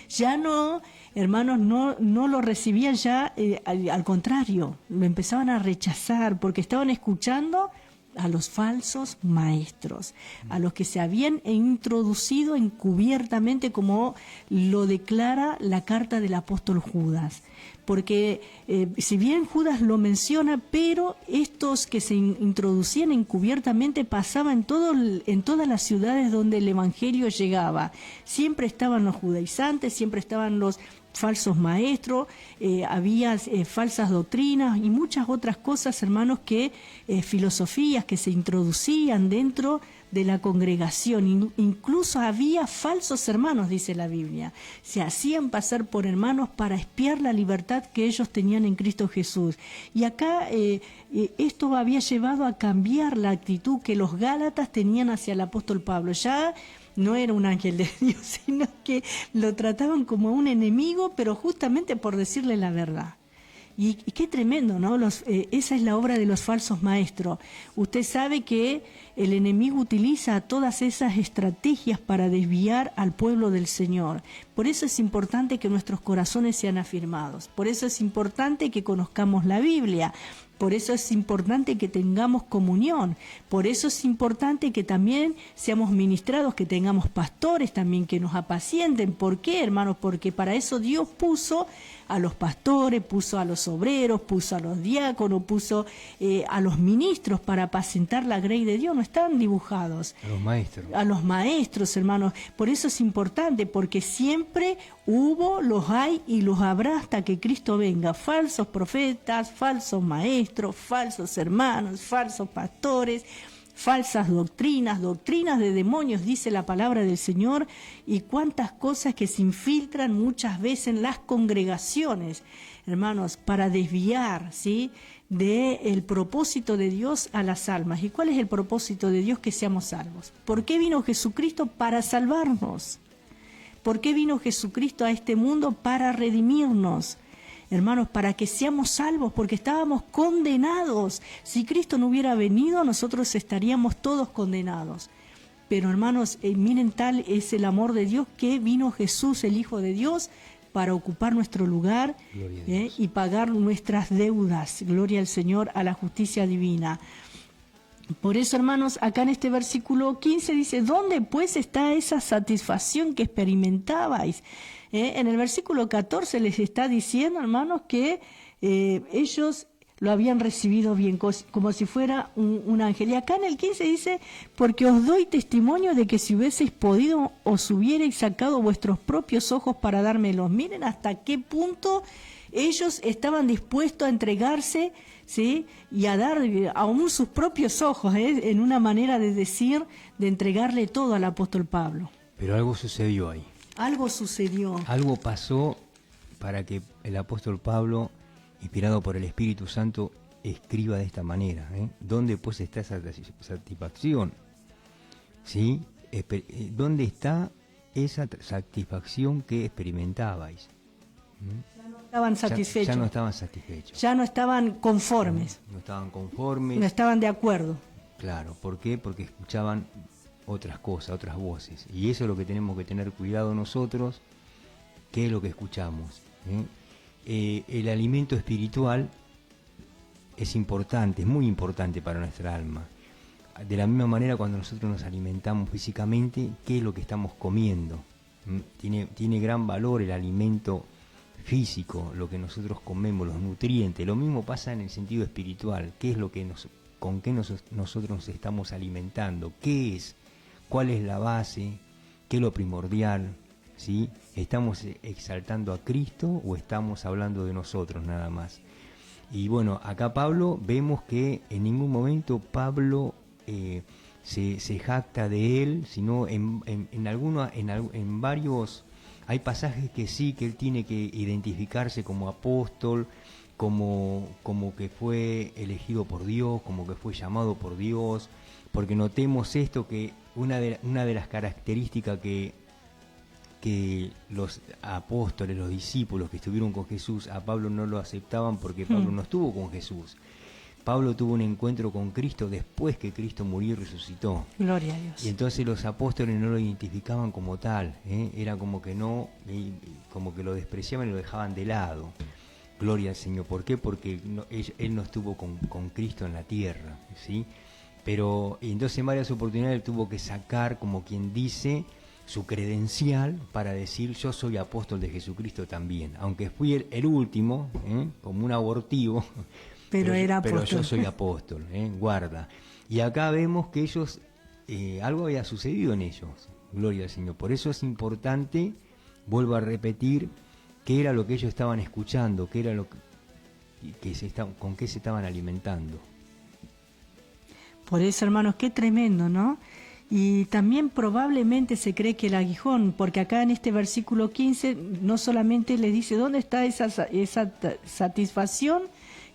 Ya no, hermanos, no lo recibían ya, al contrario, lo empezaban a rechazar porque estaban escuchando a los falsos maestros, a los que se habían introducido encubiertamente, como lo declara la carta del apóstol Judas. Porque si bien Judas lo menciona, pero estos que se introducían encubiertamente pasaban en todas las ciudades donde el evangelio llegaba. Siempre estaban los judaizantes, siempre estaban los falsos maestros, había falsas doctrinas y muchas otras cosas, hermanos, filosofías que se introducían dentro de la congregación. Incluso había falsos hermanos, dice la Biblia. Se hacían pasar por hermanos para espiar la libertad que ellos tenían en Cristo Jesús. Y acá esto había llevado a cambiar la actitud que los gálatas tenían hacia el apóstol Pablo. Ya no era un ángel de Dios, sino que lo trataban como un enemigo, pero justamente por decirle la verdad. Y qué tremendo, ¿no? Esa es la obra de los falsos maestros. Usted sabe que el enemigo utiliza todas esas estrategias para desviar al pueblo del Señor. Por eso es importante que nuestros corazones sean afirmados. Por eso es importante que conozcamos la Biblia. Por eso es importante que tengamos comunión. Por eso es importante que también seamos ministrados, que tengamos pastores también que nos apacienten. ¿Por qué, hermanos? Porque para eso Dios puso a los pastores, puso a los obreros, puso a los diáconos, puso a los ministros para apacentar la grey de Dios. No están dibujados. A los maestros. A los maestros, hermanos. Por eso es importante, porque siempre hubo, los hay y los habrá hasta que Cristo venga. Falsos profetas, falsos maestros, falsos hermanos, falsos pastores, falsas doctrinas de demonios, dice la palabra del Señor, y cuántas cosas que se infiltran muchas veces en las congregaciones, hermanos, para desviar, ¿sí?, del propósito de Dios a las almas. ¿Y cuál es el propósito de Dios? Que seamos salvos. ¿Por qué vino Jesucristo? Para salvarnos. ¿Por qué vino Jesucristo a este mundo? Para redimirnos. Hermanos, para que seamos salvos, porque estábamos condenados. Si Cristo no hubiera venido, nosotros estaríamos todos condenados. Pero hermanos, miren, tal es el amor de Dios, que vino Jesús, el Hijo de Dios, para ocupar nuestro lugar y pagar nuestras deudas. Gloria al Señor, a la justicia divina. Por eso, hermanos, acá en este versículo 15 dice, ¿dónde pues está esa satisfacción que experimentabais? En el versículo 14 les está diciendo, hermanos, que ellos lo habían recibido bien, como si fuera un ángel. Y acá en el 15 dice, porque os doy testimonio de que si hubieseis podido, os hubierais sacado vuestros propios ojos para dármelos. Miren hasta qué punto ellos estaban dispuestos a entregarse, ¿sí? Y a dar aún sus propios ojos, en una manera de decir, de entregarle todo al apóstol Pablo. Pero algo sucedió ahí. Algo sucedió. Algo pasó para que el apóstol Pablo, inspirado por el Espíritu Santo, escriba de esta manera. ¿Dónde pues está esa satisfacción? ¿Sí? ¿Dónde está esa satisfacción que experimentabais? Ya no estaban satisfechos. Ya no estaban satisfechos. Ya no estaban conformes. No estaban conformes. No estaban de acuerdo. Claro, ¿por qué? Porque escuchaban otras cosas, otras voces. Y eso es lo que tenemos que tener cuidado nosotros, qué es lo que escuchamos. El alimento espiritual es importante, es muy importante para nuestra alma. De la misma manera, cuando nosotros nos alimentamos físicamente, ¿qué es lo que estamos comiendo? Tiene gran valor el alimento físico, lo que nosotros comemos, los nutrientes. Lo mismo pasa en el sentido espiritual. ¿Qué es lo que con qué nosotros nos estamos alimentando? ¿Qué es? ¿Cuál es la base? ¿Qué es lo primordial? ¿Sí? ¿Estamos exaltando a Cristo o estamos hablando de nosotros nada más? Y bueno, acá Pablo, vemos que en ningún momento Pablo se jacta de él, sino en varios, hay pasajes que sí, que él tiene que identificarse como apóstol, como que fue elegido por Dios, como que fue llamado por Dios, porque notemos esto, que una de las características que los apóstoles, los discípulos que estuvieron con Jesús, a Pablo no lo aceptaban porque Pablo no estuvo con Jesús. Pablo tuvo un encuentro con Cristo después que Cristo murió y resucitó. Gloria a Dios. Y entonces los apóstoles no lo identificaban como tal, era como que como que lo despreciaban y lo dejaban de lado. Gloria al Señor. ¿Por qué? Porque él no estuvo con Cristo en la tierra, ¿sí? Pero entonces en varias oportunidades él tuvo que sacar, como quien dice, su credencial para decir yo soy apóstol de Jesucristo también, aunque fui el último, como un abortivo, pero yo soy apóstol, guarda. Y acá vemos que ellos, algo había sucedido en ellos, gloria al Señor. Por eso es importante, vuelvo a repetir, qué era lo que ellos estaban escuchando, qué era lo con qué se estaban alimentando. Por eso, hermanos, qué tremendo, ¿no? Y también probablemente se cree que el aguijón, porque acá en este versículo 15 no solamente les dice dónde está esa satisfacción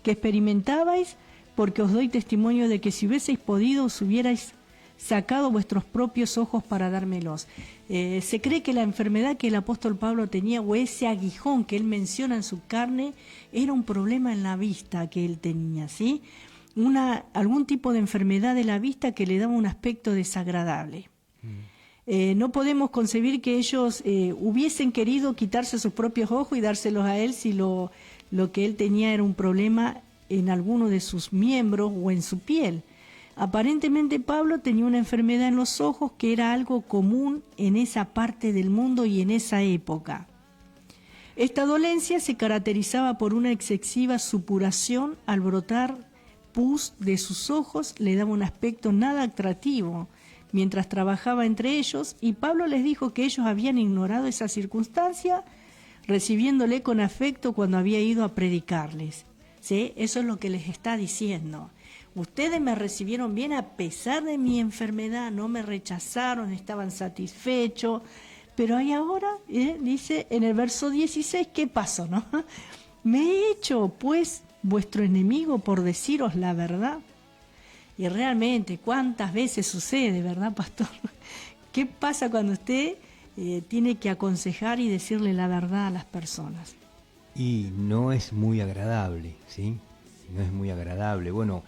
que experimentabais, porque os doy testimonio de que si hubieseis podido, os hubierais sacado vuestros propios ojos para dármelos. Se cree que la enfermedad que el apóstol Pablo tenía, o ese aguijón que él menciona en su carne, era un problema en la vista que él tenía, ¿sí? Algún tipo de enfermedad de la vista que le daba un aspecto desagradable. No podemos concebir que ellos hubiesen querido quitarse sus propios ojos y dárselos a él si lo que él tenía era un problema en alguno de sus miembros o en su piel. Aparentemente Pablo tenía una enfermedad en los ojos que era algo común en esa parte del mundo y en esa época. Esta dolencia se caracterizaba por una excesiva supuración. Al brotar pus de sus ojos le daba un aspecto nada atractivo mientras trabajaba entre ellos, y Pablo les dijo que ellos habían ignorado esa circunstancia, recibiéndole con afecto cuando había ido a predicarles. ¿Sí? Eso es lo que les está diciendo. Ustedes me recibieron bien a pesar de mi enfermedad, no me rechazaron, estaban satisfechos, pero ahí ahora, dice en el verso 16, ¿qué pasó, no? Me he hecho, pues, vuestro enemigo por deciros la verdad. Y realmente, ¿cuántas veces sucede, verdad, pastor? ¿Qué pasa cuando usted tiene que aconsejar y decirle la verdad a las personas? Y no es muy agradable, ¿sí? No es muy agradable. Bueno,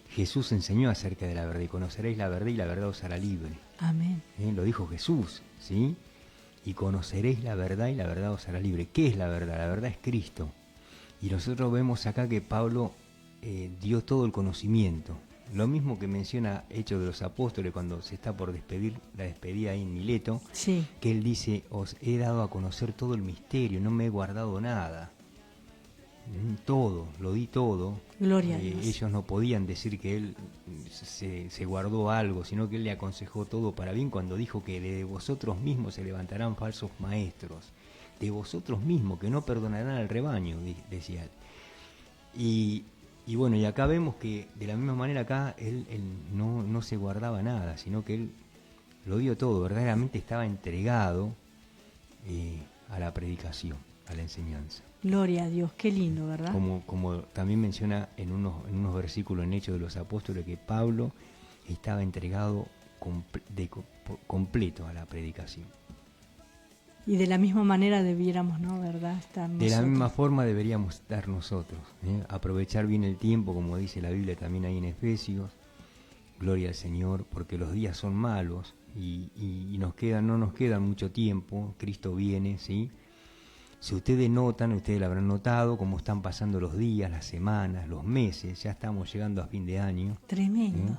Jesús enseñó acerca de la verdad, y conoceréis la verdad y la verdad os hará libre. Amén. Lo dijo Jesús, ¿sí? y conoceréis la verdad y la verdad os hará libre. ¿Qué es la verdad? La verdad es Cristo. Y nosotros vemos acá que Pablo dio todo el conocimiento. Lo mismo que menciona Hechos de los Apóstoles cuando se está por despedir, la despedida ahí en Mileto, Sí. que él dice, os he dado a conocer todo el misterio, no me he guardado nada. Todo, lo di todo. Gloria a Dios. Ellos no podían decir que él se guardó algo, sino que él le aconsejó todo para bien cuando dijo que de vosotros mismos se levantarán falsos maestros, de vosotros mismos que no perdonarán al rebaño, decía él. Y bueno, y acá vemos que de la misma manera acá él no se guardaba nada, sino que él lo dio todo, verdaderamente estaba entregado a la predicación, a la enseñanza. Gloria a Dios, qué lindo, ¿verdad? Como también menciona en unos versículos en Hechos de los Apóstoles que Pablo estaba entregado completo a la predicación. Y de la misma manera debiéramos, ¿no? ¿Verdad? Estar de la misma forma deberíamos estar nosotros, aprovechar bien el tiempo, como dice la Biblia también ahí en Efesios. Gloria al Señor, porque los días son malos y no nos queda mucho tiempo. Cristo viene, ¿sí? Si ustedes notan, ustedes lo habrán notado, cómo están pasando los días, las semanas, los meses, ya estamos llegando a fin de año. Tremendo.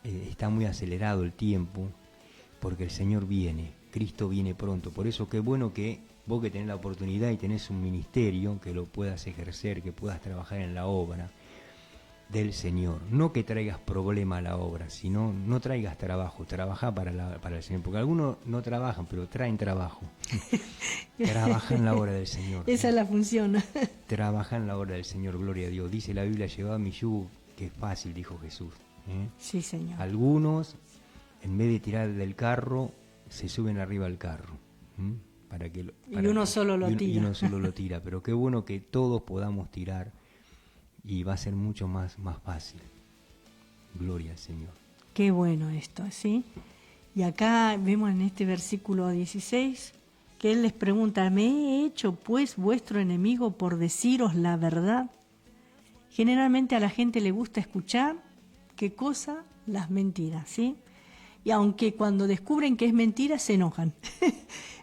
Está muy acelerado el tiempo, porque el Señor viene, Cristo viene pronto. Por eso qué bueno que vos que tenés la oportunidad y tenés un ministerio, que lo puedas ejercer, que puedas trabajar en la obra del Señor. No que traigas problema a la obra, sino no traigas trabajo, trabajá para el Señor. Porque algunos no trabajan, pero traen trabajo. Trabaja en la obra del Señor. Esa es la función. Trabaja en la obra del Señor, gloria a Dios. Dice la Biblia, llevad mi yugo, que es fácil, dijo Jesús. Sí, Señor. Algunos, en vez de tirar del carro, se suben arriba del carro. Y uno solo lo tira. Y uno solo lo tira. Pero qué bueno que todos podamos tirar y va a ser mucho más fácil. Gloria al Señor. Qué bueno esto, ¿sí? Y acá vemos en este versículo 16 que Él les pregunta, ¿me he hecho pues vuestro enemigo por deciros la verdad? Generalmente a la gente le gusta escuchar, ¿qué cosa? Las mentiras, ¿sí? Y aunque cuando descubren que es mentira se enojan,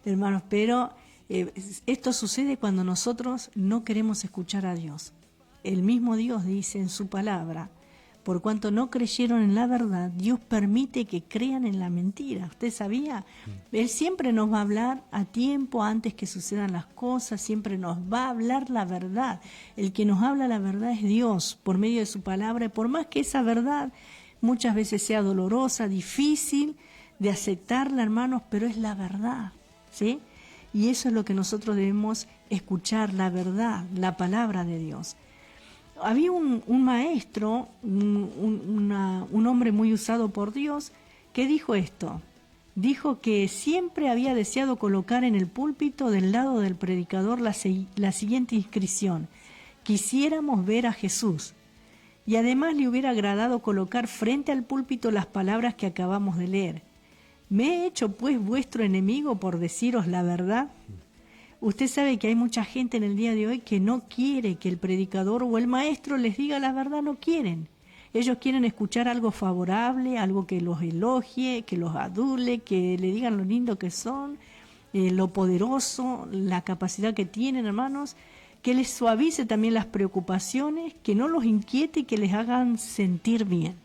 hermanos, pero esto sucede cuando nosotros no queremos escuchar a Dios. El mismo Dios dice en su palabra, por cuanto no creyeron en la verdad, Dios permite que crean en la mentira. ¿Usted sabía? Él siempre nos va a hablar a tiempo, antes que sucedan las cosas, siempre nos va a hablar la verdad. El que nos habla la verdad es Dios, por medio de su palabra, y por más que esa verdad muchas veces sea dolorosa, difícil de aceptarla, hermanos, pero es la verdad, ¿sí? Y eso es lo que nosotros debemos escuchar, la verdad, la palabra de Dios. Había un maestro, un hombre muy usado por Dios, que dijo esto. Dijo que siempre había deseado colocar en el púlpito del lado del predicador la siguiente inscripción: quisiéramos ver a Jesús. Y además le hubiera agradado colocar frente al púlpito las palabras que acabamos de leer. ¿Me he hecho pues vuestro enemigo por deciros la verdad? Usted sabe que hay mucha gente en el día de hoy que no quiere que el predicador o el maestro les diga la verdad, no quieren. Ellos quieren escuchar algo favorable, algo que los elogie, que los adule, que le digan lo lindo que son, lo poderoso, la capacidad que tienen, hermanos, que les suavice también las preocupaciones, que no los inquiete y que les hagan sentir bien.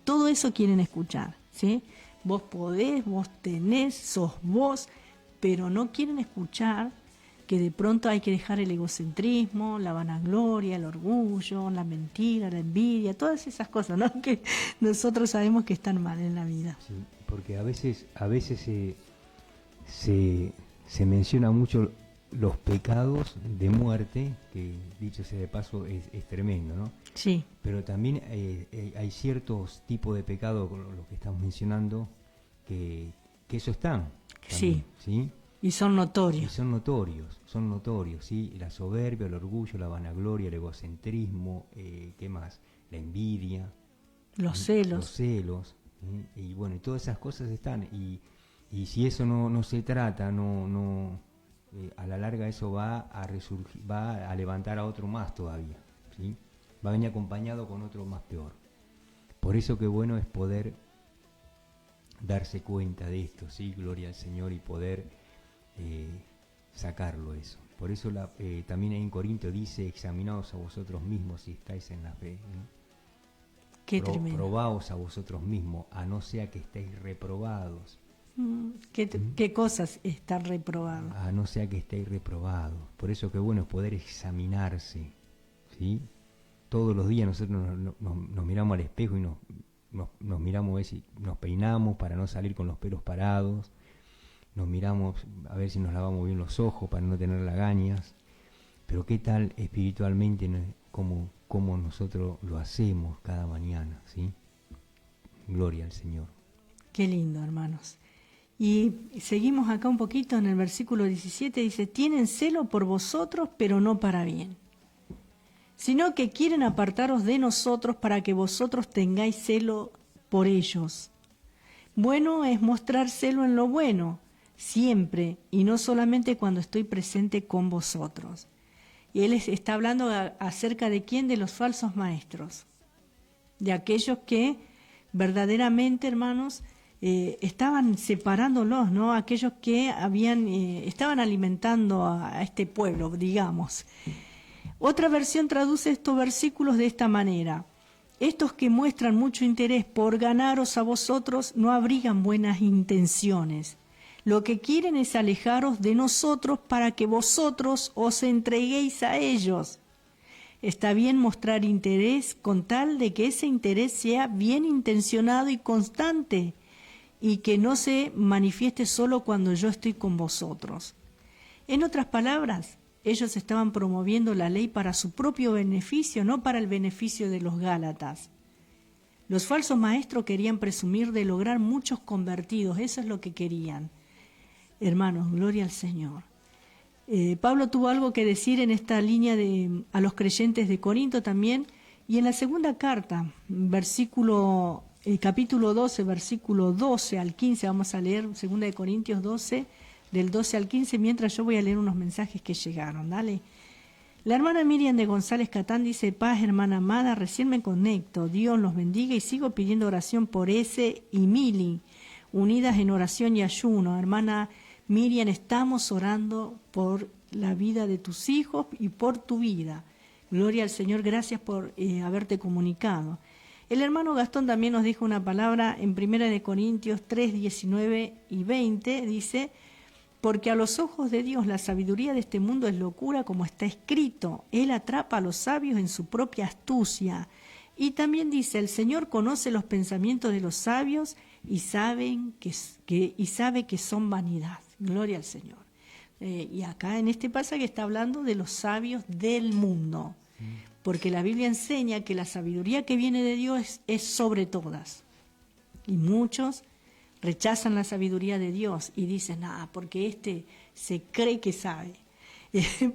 Todo eso quieren escuchar, ¿sí? Vos podés, vos tenés, sos vos, pero no quieren escuchar que de pronto hay que dejar el egocentrismo, la vanagloria, el orgullo, la mentira, la envidia, todas esas cosas, ¿no? Que nosotros sabemos que están mal en la vida. Sí, porque a veces se menciona mucho los pecados de muerte, que dicho sea de paso es tremendo, ¿no? Sí. Pero también hay ciertos tipos de pecados, los que estamos mencionando, que eso están. También, ¿sí? Y son notorios. Y son notorios, ¿sí? La soberbia, el orgullo, la vanagloria, el egocentrismo, ¿qué más? La envidia. Los celos. Los celos, y bueno, y todas esas cosas están. Y si eso no se trata, a la larga eso va a resurgir, va a levantar a otro más todavía, ¿sí? Va a venir acompañado con otro más peor. Por eso qué bueno es poder darse cuenta de esto, ¿sí? Gloria al Señor, y poder sacarlo eso. Por eso también ahí en Corinto dice, examinaos a vosotros mismos si estáis en la fe, ¿no? Qué tremendo. Probaos a vosotros mismos, a no sea que estéis reprobados. ¿Qué cosas están reprobadas? A no sea que estéis reprobados. Por eso qué bueno es poder examinarse, ¿sí? Todos los días nosotros nos miramos al espejo y nos miramos a ver si nos peinamos para no salir con los pelos parados, nos miramos a ver si nos lavamos bien los ojos para no tener lagañas. Pero qué tal espiritualmente, como nosotros lo hacemos cada mañana, ¿sí? Gloria al Señor. Qué lindo, hermanos. Y seguimos acá un poquito en el versículo 17, dice, tienen celo por vosotros, pero no para bien, sino que quieren apartaros de nosotros para que vosotros tengáis celo por ellos. Bueno es mostrar celo en lo bueno, siempre, y no solamente cuando estoy presente con vosotros. Y él está hablando acerca de quién, de los falsos maestros, de aquellos que verdaderamente, hermanos, estaban separándolos, ¿no? Aquellos que estaban alimentando a este pueblo, digamos. Otra versión traduce estos versículos de esta manera: estos que muestran mucho interés por ganaros a vosotros no abrigan buenas intenciones. Lo que quieren es alejaros de nosotros para que vosotros os entreguéis a ellos. Está bien mostrar interés con tal de que ese interés sea bien intencionado y constante y que no se manifieste solo cuando yo estoy con vosotros. En otras palabras, ellos estaban promoviendo la ley para su propio beneficio, no para el beneficio de los gálatas. Los falsos maestros querían presumir de lograr muchos convertidos, eso es lo que querían. Hermanos, gloria al Señor. Pablo tuvo algo que decir en esta línea a los creyentes de Corinto también, y en la segunda carta, capítulo 12, versículo 12 al 15, vamos a leer 2 de Corintios 12, del 12 al 15, mientras yo voy a leer unos mensajes que llegaron, dale. La hermana Miriam de González Catán dice: paz, hermana amada, recién me conecto, Dios los bendiga, y sigo pidiendo oración por ese y Mili, unidas en oración y ayuno. Hermana Miriam, estamos orando por la vida de tus hijos y por tu vida. Gloria al Señor, gracias por haberte comunicado. El hermano Gastón también nos dijo una palabra en 1 de Corintios 3, 19 y 20, dice: porque a los ojos de Dios la sabiduría de este mundo es locura, como está escrito, Él atrapa a los sabios en su propia astucia. Y también dice: el Señor conoce los pensamientos de los sabios y sabe que son vanidad. Gloria al Señor. Y acá en este pasaje está hablando de los sabios del mundo, porque la Biblia enseña que la sabiduría que viene de Dios es sobre todas. Y muchos rechazan la sabiduría de Dios y dicen: porque se cree que sabe.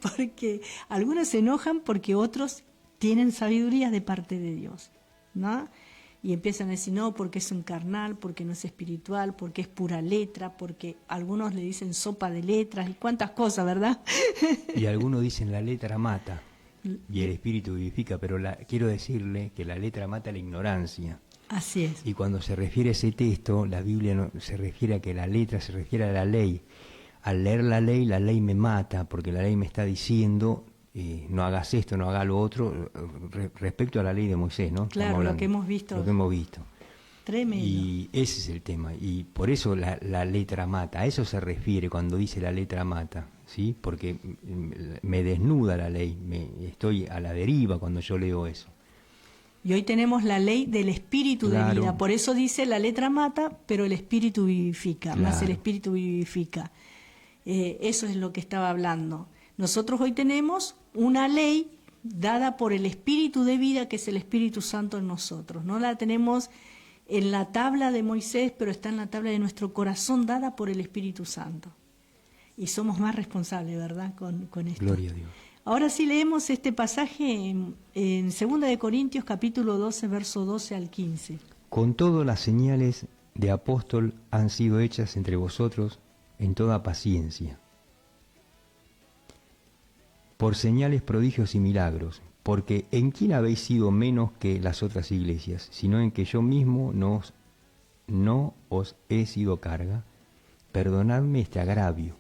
Porque algunos se enojan porque otros tienen sabiduría de parte de Dios, ¿no? Y empiezan a decir: no, porque es un carnal, porque no es espiritual, porque es pura letra, porque algunos le dicen sopa de letras y cuántas cosas, ¿verdad? Y algunos dicen la letra mata y el espíritu vivifica, pero quiero decirle que la letra mata la ignorancia. Así es. Y cuando se refiere a ese texto, la Biblia no, se refiere a que la letra se refiere a la ley. Al leer la ley me mata, porque la ley me está diciendo: no hagas esto, no hagas lo otro, respecto a la ley de Moisés, ¿no? Claro, lo que hemos visto. Lo que hemos visto. Tremendo. Y ese es el tema. Y por eso la letra mata. A eso se refiere cuando dice la letra mata, ¿sí? Porque me desnuda la ley, estoy a la deriva cuando yo leo eso. Y hoy tenemos la ley del espíritu de vida. Por eso dice: la letra mata, pero el espíritu vivifica. Claro. Más el espíritu vivifica. Eso es lo que estaba hablando. Nosotros hoy tenemos una ley dada por el Espíritu de vida, que es el Espíritu Santo en nosotros. No la tenemos en la tabla de Moisés, pero está en la tabla de nuestro corazón, dada por el Espíritu Santo. Y somos más responsables, ¿verdad?, con esto. Gloria a Dios. Ahora sí leemos este pasaje en 2 de Corintios, capítulo 12, verso 12 al 15. Con todo, las señales de apóstol han sido hechas entre vosotros en toda paciencia, por señales, prodigios y milagros, porque ¿en quién habéis sido menos que las otras iglesias? Sino en que yo mismo no os he sido carga. Perdonadme este agravio.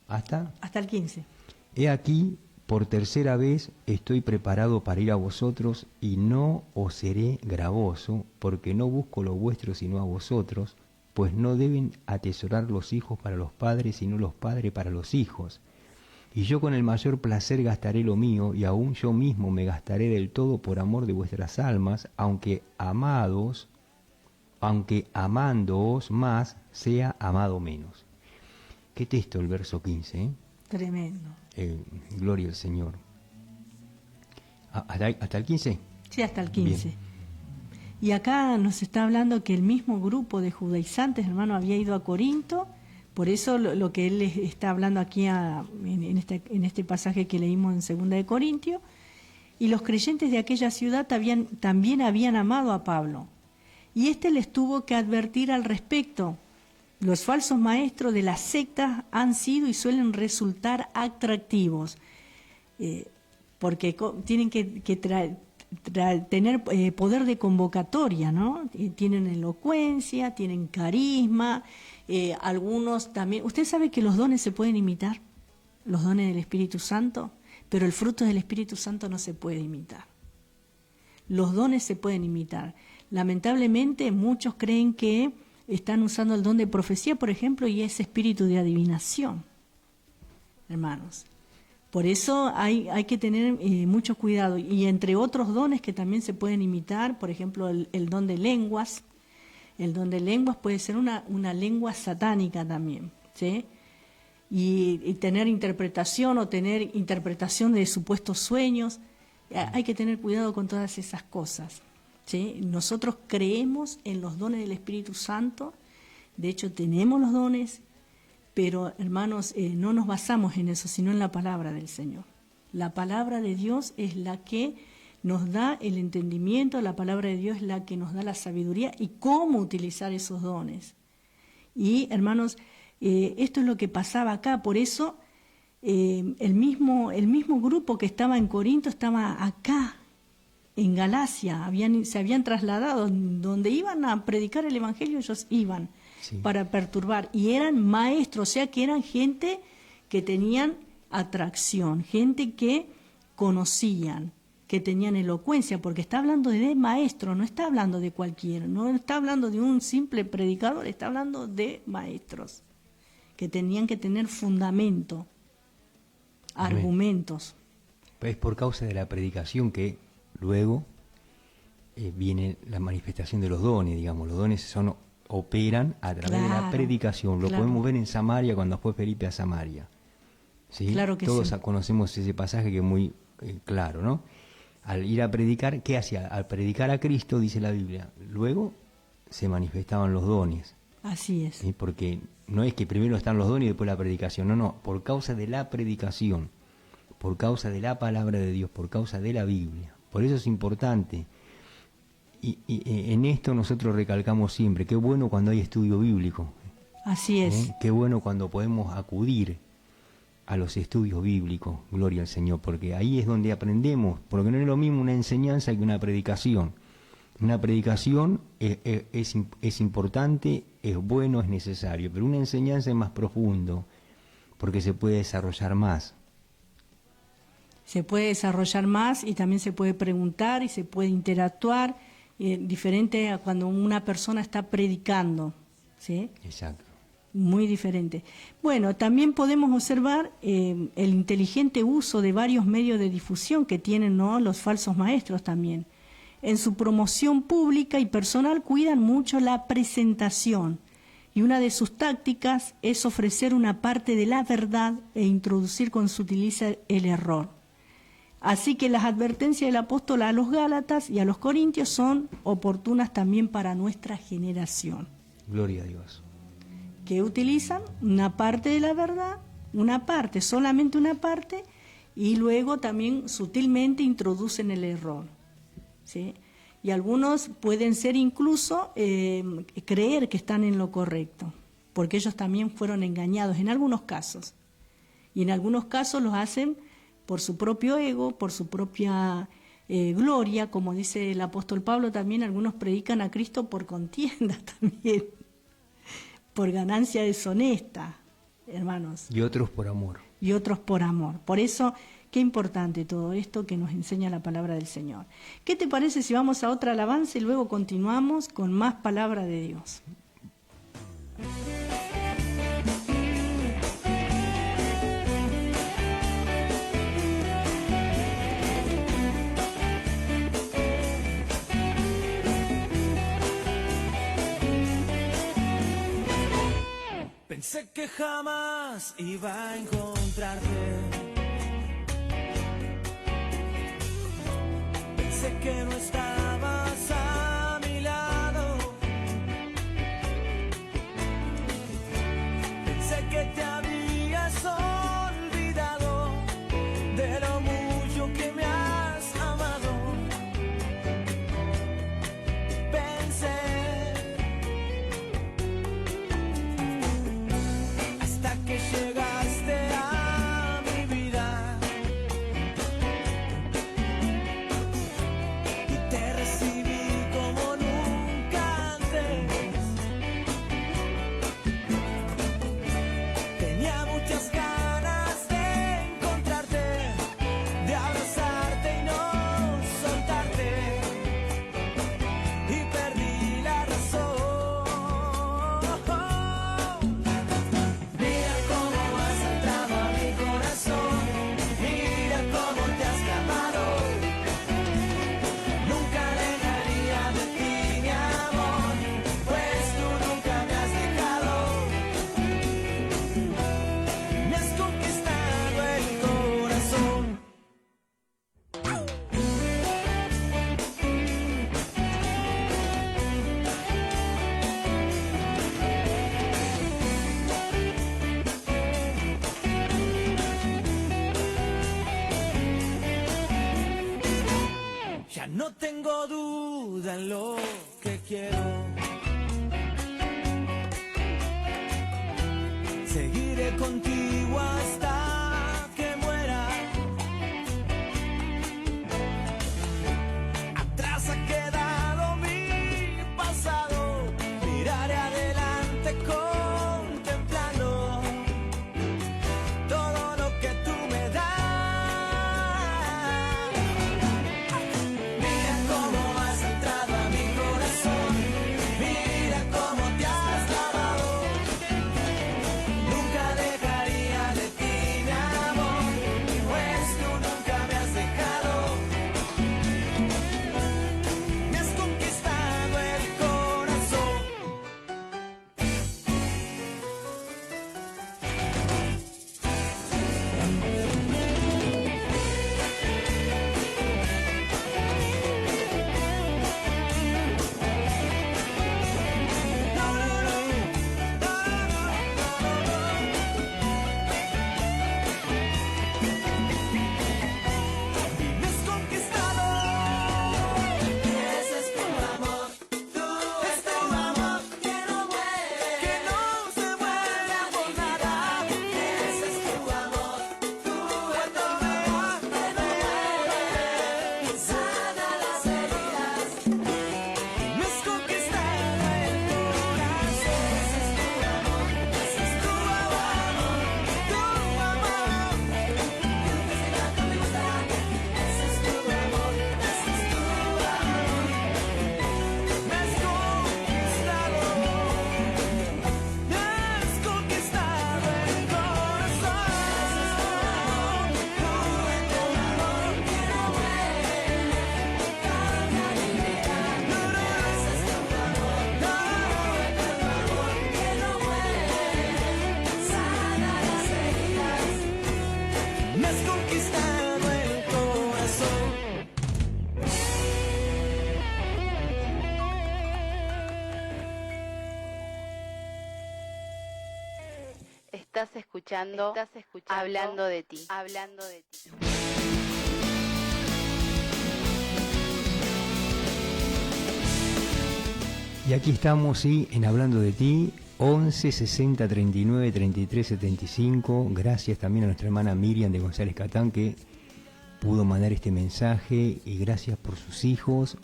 ¿Hasta? Hasta el 15. He aquí, por tercera vez estoy preparado para ir a vosotros, y no os seré gravoso, porque no busco lo vuestro sino a vosotros, pues no deben atesorar los hijos para los padres, sino los padres para los hijos. Y yo con el mayor placer gastaré lo mío, y aún yo mismo me gastaré del todo por amor de vuestras almas, aunque amándoos más, sea amado menos. Qué texto el verso 15, ¿eh? Tremendo. Gloria al Señor. ¿Hasta el 15? Sí, hasta el 15. Bien. Y acá nos está hablando que el mismo grupo de judaizantes, hermano, había ido a Corinto. Por eso lo que él está hablando aquí en este pasaje que leímos en 2 de Corintios. Y los creyentes de aquella ciudad también habían amado a Pablo. Y les tuvo que advertir al respecto. Los falsos maestros de las sectas han sido y suelen resultar atractivos, porque tienen que tener poder de convocatoria, ¿no? Tienen elocuencia, tienen carisma, algunos también. ¿Usted sabe que los dones se pueden imitar? Los dones del Espíritu Santo, pero el fruto del Espíritu Santo no se puede imitar. Los dones se pueden imitar. Lamentablemente muchos creen que están usando el don de profecía, por ejemplo, y ese espíritu de adivinación, hermanos. Por eso hay que tener mucho cuidado. Y entre otros dones que también se pueden imitar, por ejemplo, el don de lenguas. El don de lenguas puede ser una lengua satánica también, ¿sí? Y tener interpretación o tener interpretación de supuestos sueños. Hay que tener cuidado con todas esas cosas. ¿Sí? Nosotros creemos en los dones del Espíritu Santo, de hecho tenemos los dones, pero hermanos, no nos basamos en eso, sino en la palabra del Señor. La palabra de Dios es la que nos da el entendimiento, la palabra de Dios es la que nos da la sabiduría y cómo utilizar esos dones. Y hermanos, esto es lo que pasaba acá, por eso el mismo grupo que estaba en Corinto estaba acá, en Galacia, se habían trasladado, donde iban a predicar el Evangelio, ellos iban para perturbar, y eran maestros, o sea que eran gente que tenían atracción, gente que conocían, que tenían elocuencia, porque está hablando de maestro, no está hablando de cualquiera, no está hablando de un simple predicador, está hablando de maestros, que tenían que tener fundamento, argumentos. Es por causa de la predicación que luego viene la manifestación de los dones, digamos. Los dones operan a través de la predicación. Lo podemos ver en Samaria cuando fue Felipe a Samaria. ¿Sí? Claro que todos sí. Conocemos ese pasaje que es muy claro, ¿no? Al ir a predicar, ¿qué hacía? Al predicar a Cristo, dice la Biblia, luego se manifestaban los dones. Así es. ¿Sí? Porque no es que primero están los dones y después la predicación. No, por causa de la predicación, por causa de la palabra de Dios, por causa de la Biblia. Por eso es importante, y en esto nosotros recalcamos siempre, qué bueno cuando hay estudio bíblico. Así es. Qué bueno cuando podemos acudir a los estudios bíblicos, gloria al Señor, porque ahí es donde aprendemos, porque no es lo mismo una enseñanza que una predicación. Una predicación es importante, es bueno, es necesario, pero una enseñanza es más profundo, porque se puede desarrollar más. Se puede desarrollar más y también se puede preguntar y se puede interactuar, diferente a cuando una persona está predicando, ¿sí? Exacto. Muy diferente. Bueno, también podemos observar el inteligente uso de varios medios de difusión que tienen, ¿no?, los falsos maestros también. En su promoción pública y personal cuidan mucho la presentación, y una de sus tácticas es ofrecer una parte de la verdad e introducir con sutileza el error. Así que las advertencias del apóstol a los Gálatas y a los Corintios son oportunas también para nuestra generación. Gloria a Dios. Que utilizan una parte de la verdad, solamente una parte, y luego también sutilmente introducen el error, ¿sí? Y algunos pueden ser incluso creer que están en lo correcto, porque ellos también fueron engañados en algunos casos. Y en algunos casos los hacen por su propio ego, por su propia gloria, como dice el apóstol Pablo también, algunos predican a Cristo por contienda también, por ganancia deshonesta, hermanos. Y otros por amor. Y otros por amor. Por eso, qué importante todo esto que nos enseña la palabra del Señor. ¿Qué te parece si vamos a otra alabanza y luego continuamos con más palabra de Dios? Pensé que jamás iba a encontrarte. Pensé que no estabas a mi lado. Pensé que te habías olvidado de lo mucho que me has amado. Pensé que llegaste a mi vida y te recibí como nunca antes. Tenía muchas ganas de encontrarte, de abrazarte y no soltarte, y perdí la razón. No tengo duda en lo que quiero. Seguiré contigo hasta que muera. Atrás ha quedado mi pasado. Miraré adelante contemplando todo lo que tú me das. Estás escuchando Hablando de ti. Hablando de ti. Y aquí estamos, sí, en Hablando de ti, 11 60 39 33 75. Gracias también a nuestra hermana Miriam de González Catán, que pudo mandar este mensaje, y gracias por sus hijos.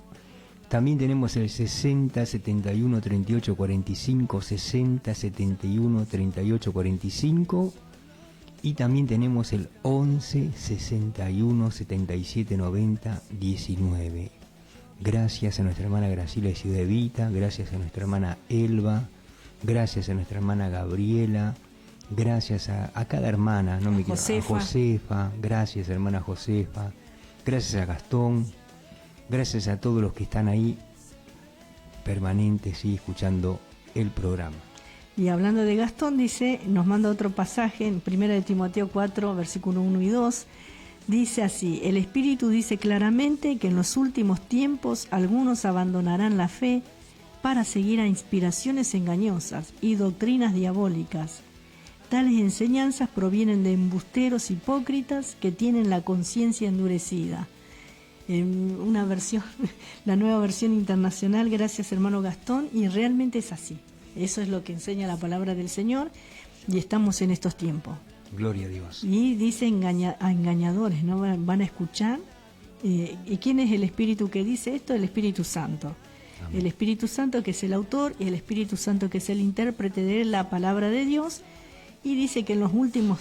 También tenemos el 60 71 38 45, 60 71 38 45, y también tenemos el 11 61 77 90 19. Gracias a nuestra hermana Graciela de Ciudad Evita, gracias a nuestra hermana Elba, gracias a nuestra hermana Gabriela, gracias a cada hermana, no me quiero, a Josefa, gracias hermana Josefa, gracias a Gastón, gracias a todos los que están ahí permanentes y escuchando el programa. Y hablando de Gastón, dice, nos manda otro pasaje en 1 de Timoteo 4, versículo 1 y 2. Dice así: el Espíritu dice claramente que en los últimos tiempos algunos abandonarán la fe para seguir a inspiraciones engañosas y doctrinas diabólicas. Tales enseñanzas provienen de embusteros hipócritas que tienen la conciencia endurecida. En una versión, la nueva versión internacional, gracias hermano Gastón, y realmente es así. Eso es lo que enseña la palabra del Señor y estamos en estos tiempos. Gloria a Dios. Y dice a engañadores, ¿no? Van a escuchar. ¿Y quién es el Espíritu que dice esto? El Espíritu Santo. Amén. El Espíritu Santo que es el autor y el Espíritu Santo que es el intérprete de la palabra de Dios. Y dice que en los últimos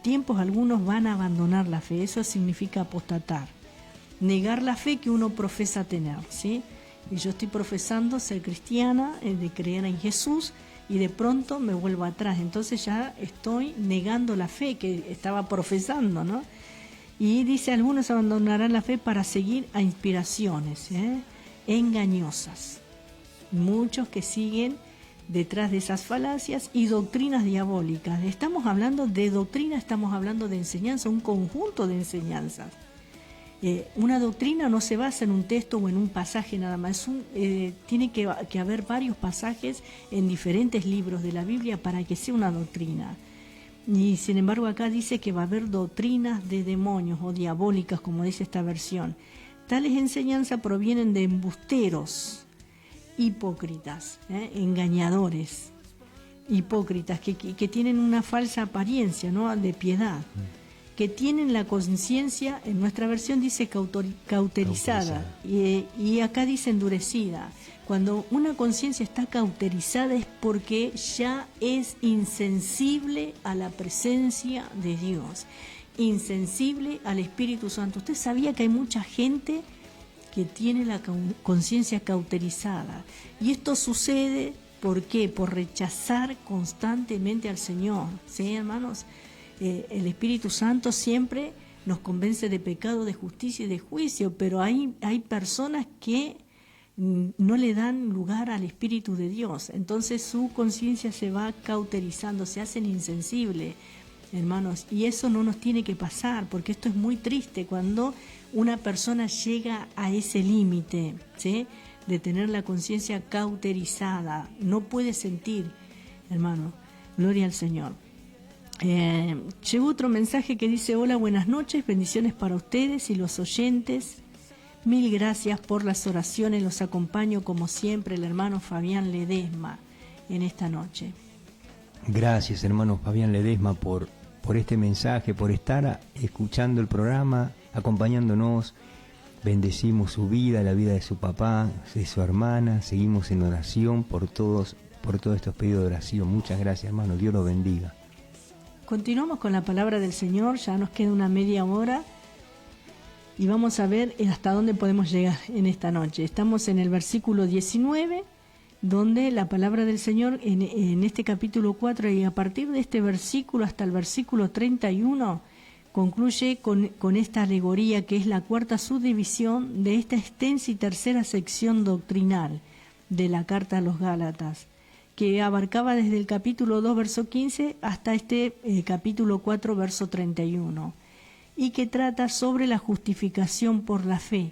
tiempos algunos van a abandonar la fe. Eso significa apostatar. Negar la fe que uno profesa tener, ¿sí? Y yo estoy profesando ser cristiana, de creer en Jesús, y de pronto me vuelvo atrás. Entonces ya estoy negando la fe que estaba profesando, ¿no? Y dice, algunos abandonarán la fe para seguir a inspiraciones engañosas. Muchos que siguen detrás de esas falacias y doctrinas diabólicas. Estamos hablando de doctrina, estamos hablando de enseñanza, un conjunto de enseñanzas. Una doctrina no se basa en un texto o en un pasaje nada más. Tiene que haber varios pasajes en diferentes libros de la Biblia para que sea una doctrina. Y sin embargo acá dice que va a haber doctrinas de demonios o diabólicas, como dice esta versión. Tales enseñanzas provienen de embusteros, hipócritas, engañadores, hipócritas que tienen una falsa apariencia, ¿no?, de piedad. Que tienen la conciencia, en nuestra versión dice cauterizada, y acá dice endurecida. Cuando una conciencia está cauterizada es porque ya es insensible a la presencia de Dios, insensible al Espíritu Santo. ¿Usted sabía que hay mucha gente que tiene la conciencia cauterizada? Y esto sucede, ¿por qué? Por rechazar constantemente al Señor, ¿sí, hermanos? El Espíritu Santo siempre nos convence de pecado, de justicia y de juicio, pero hay personas que no le dan lugar al Espíritu de Dios. Entonces su conciencia se va cauterizando, se hacen insensibles, hermanos, y eso no nos tiene que pasar, porque esto es muy triste cuando una persona llega a ese límite, ¿sí?, de tener la conciencia cauterizada, no puede sentir, hermano. Gloria al Señor. Llegó otro mensaje que dice: hola, buenas noches, bendiciones para ustedes y los oyentes. Mil gracias por las oraciones, los acompaño como siempre, el hermano Fabián Ledesma, en esta noche. Gracias, hermano Fabián Ledesma, por este mensaje, por estar escuchando el programa, acompañándonos. Bendecimos su vida, la vida de su papá, de su hermana. Seguimos en oración por todos estos pedidos de oración. Muchas gracias, hermano. Dios los bendiga. Continuamos con la palabra del Señor, ya nos queda una media hora y vamos a ver hasta dónde podemos llegar en esta noche. Estamos en el versículo 19, donde la palabra del Señor en este capítulo 4, y a partir de este versículo hasta el versículo 31, concluye con esta alegoría que es la cuarta subdivisión de esta extensa y tercera sección doctrinal de la carta a los Gálatas, que abarcaba desde el capítulo 2, verso 15, hasta este capítulo 4, verso 31, y que trata sobre la justificación por la fe.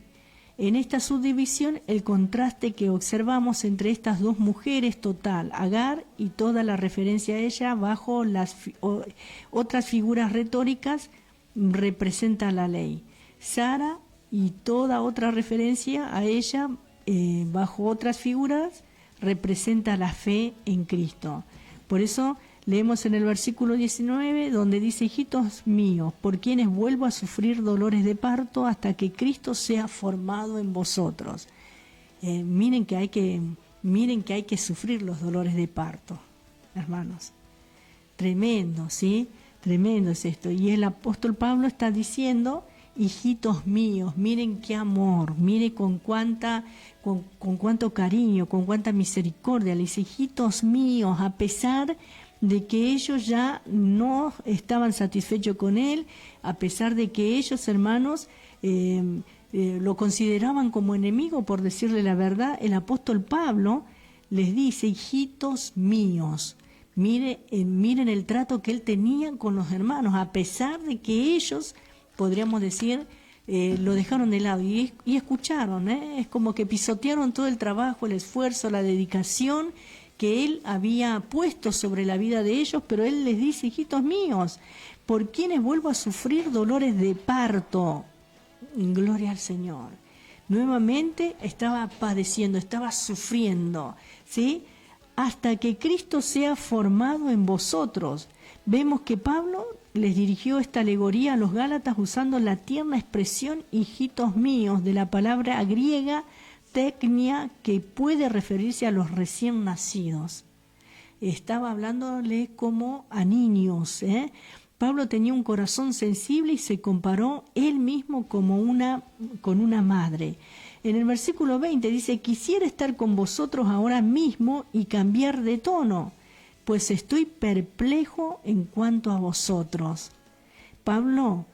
En esta subdivisión, el contraste que observamos entre estas dos mujeres total, Agar y toda la referencia a ella bajo las otras figuras retóricas, representa la ley. Sara y toda otra referencia a ella bajo otras figuras representa la fe en Cristo. Por eso leemos en el versículo 19 donde dice: hijitos míos, por quienes vuelvo a sufrir dolores de parto hasta que Cristo sea formado en vosotros. Miren que hay que sufrir los dolores de parto, hermanos. Tremendo, ¿sí? Tremendo es esto. Y el apóstol Pablo está diciendo, hijitos míos, miren qué amor, miren con cuánto cariño, con cuánta misericordia. Le dice, hijitos míos, a pesar de que ellos ya no estaban satisfechos con él, a pesar de que ellos, hermanos, lo consideraban como enemigo, por decirle la verdad, el apóstol Pablo les dice, hijitos míos. Miren el trato que él tenía con los hermanos, a pesar de que ellos, podríamos decir, lo dejaron de lado y escucharon, es como que pisotearon todo el trabajo, el esfuerzo, la dedicación que él había puesto sobre la vida de ellos, pero él les dice, hijitos míos, por quienes vuelvo a sufrir dolores de parto. Gloria al Señor. Nuevamente estaba padeciendo, estaba sufriendo, ¿sí? Hasta que Cristo sea formado en vosotros. Vemos que Pablo les dirigió esta alegoría a los Gálatas usando la tierna expresión hijitos míos de la palabra griega tecnia, que puede referirse a los recién nacidos. Estaba hablándole como a niños. Pablo tenía un corazón sensible y se comparó él mismo con una madre. En el versículo 20 dice, quisiera estar con vosotros ahora mismo y cambiar de tono, pues estoy perplejo en cuanto a vosotros. Pablo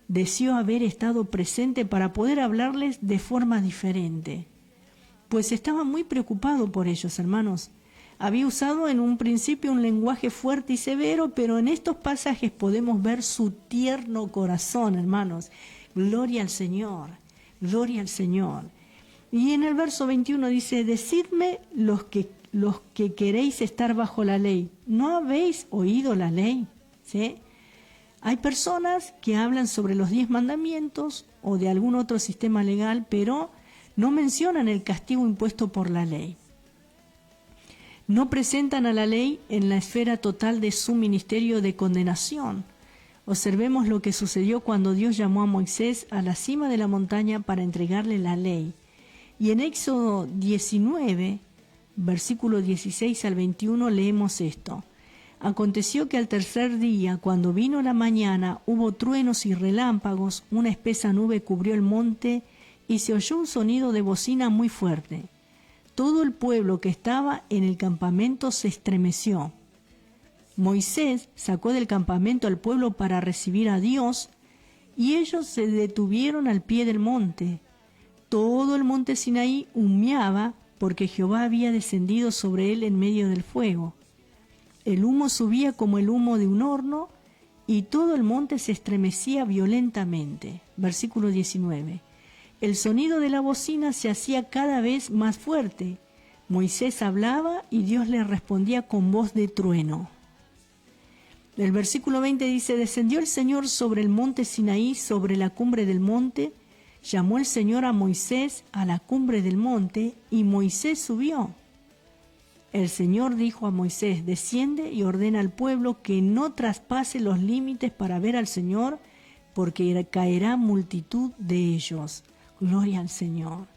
deseó haber estado presente para poder hablarles de forma diferente, pues estaba muy preocupado por ellos, hermanos. Había usado en un principio un lenguaje fuerte y severo, pero en estos pasajes podemos ver su tierno corazón, hermanos. Gloria al Señor, gloria al Señor. Y en el verso 21 dice, decidme los que queréis estar bajo la ley, ¿no habéis oído la ley? ¿Sí? Hay personas que hablan sobre los 10 mandamientos o de algún otro sistema legal, pero no mencionan el castigo impuesto por la ley. No presentan a la ley en la esfera total de su ministerio de condenación. Observemos lo que sucedió cuando Dios llamó a Moisés a la cima de la montaña para entregarle la ley. Y en Éxodo 19, versículo 16 al 21, leemos esto. Aconteció que al tercer día, cuando vino la mañana, hubo truenos y relámpagos, una espesa nube cubrió el monte y se oyó un sonido de bocina muy fuerte. Todo el pueblo que estaba en el campamento se estremeció. Moisés sacó del campamento al pueblo para recibir a Dios, y ellos se detuvieron al pie del monte. Todo el monte Sinaí humeaba, porque Jehová había descendido sobre él en medio del fuego. El humo subía como el humo de un horno, y todo el monte se estremecía violentamente. Versículo 19. El sonido de la bocina se hacía cada vez más fuerte. Moisés hablaba y Dios le respondía con voz de trueno. El versículo 20 dice, descendió el Señor sobre el monte Sinaí, sobre la cumbre del monte. Llamó el Señor a Moisés a la cumbre del monte, y Moisés subió. El Señor dijo a Moisés, desciende y ordena al pueblo que no traspase los límites para ver al Señor, porque caerá multitud de ellos. Gloria al Señor.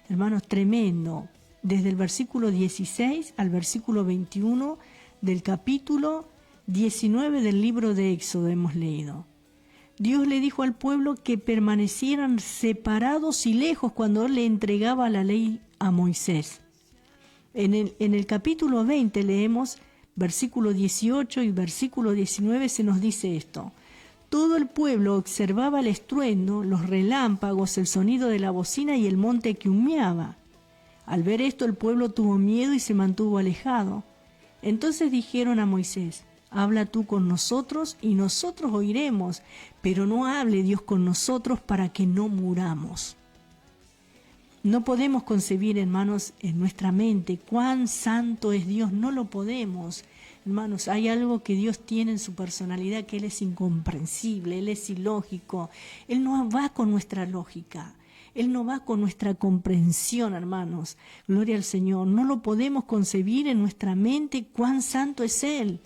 Hermanos, tremendo. Desde el versículo 16 al versículo 21 del capítulo 19 del libro de Éxodo hemos leído. Dios le dijo al pueblo que permanecieran separados y lejos cuando le entregaba la ley a Moisés. En el capítulo 20 leemos versículo 18 y versículo 19 se nos dice esto. Todo el pueblo observaba el estruendo, los relámpagos, el sonido de la bocina y el monte que humeaba. Al ver esto el pueblo tuvo miedo y se mantuvo alejado. Entonces dijeron a Moisés, habla tú con nosotros y nosotros oiremos, pero no hable Dios con nosotros para que no muramos. No podemos concebir, hermanos, en nuestra mente cuán santo es Dios, no lo podemos. Hermanos, hay algo que Dios tiene en su personalidad que Él es incomprensible, Él es ilógico. Él no va con nuestra lógica, Él no va con nuestra comprensión, hermanos. Gloria al Señor. No lo podemos concebir en nuestra mente cuán santo es Él.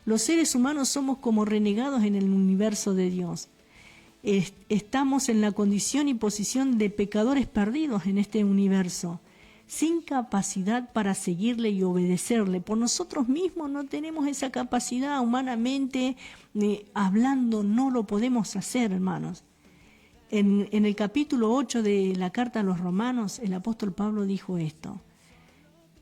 Los seres humanos somos como renegados en el universo de Dios. Estamos en la condición y posición de pecadores perdidos en este universo. sin capacidad para seguirle y obedecerle. Por nosotros mismos no tenemos esa capacidad, humanamente hablando no lo podemos hacer, hermanos. En el capítulo 8 de la carta a los Romanos, el apóstol Pablo dijo esto: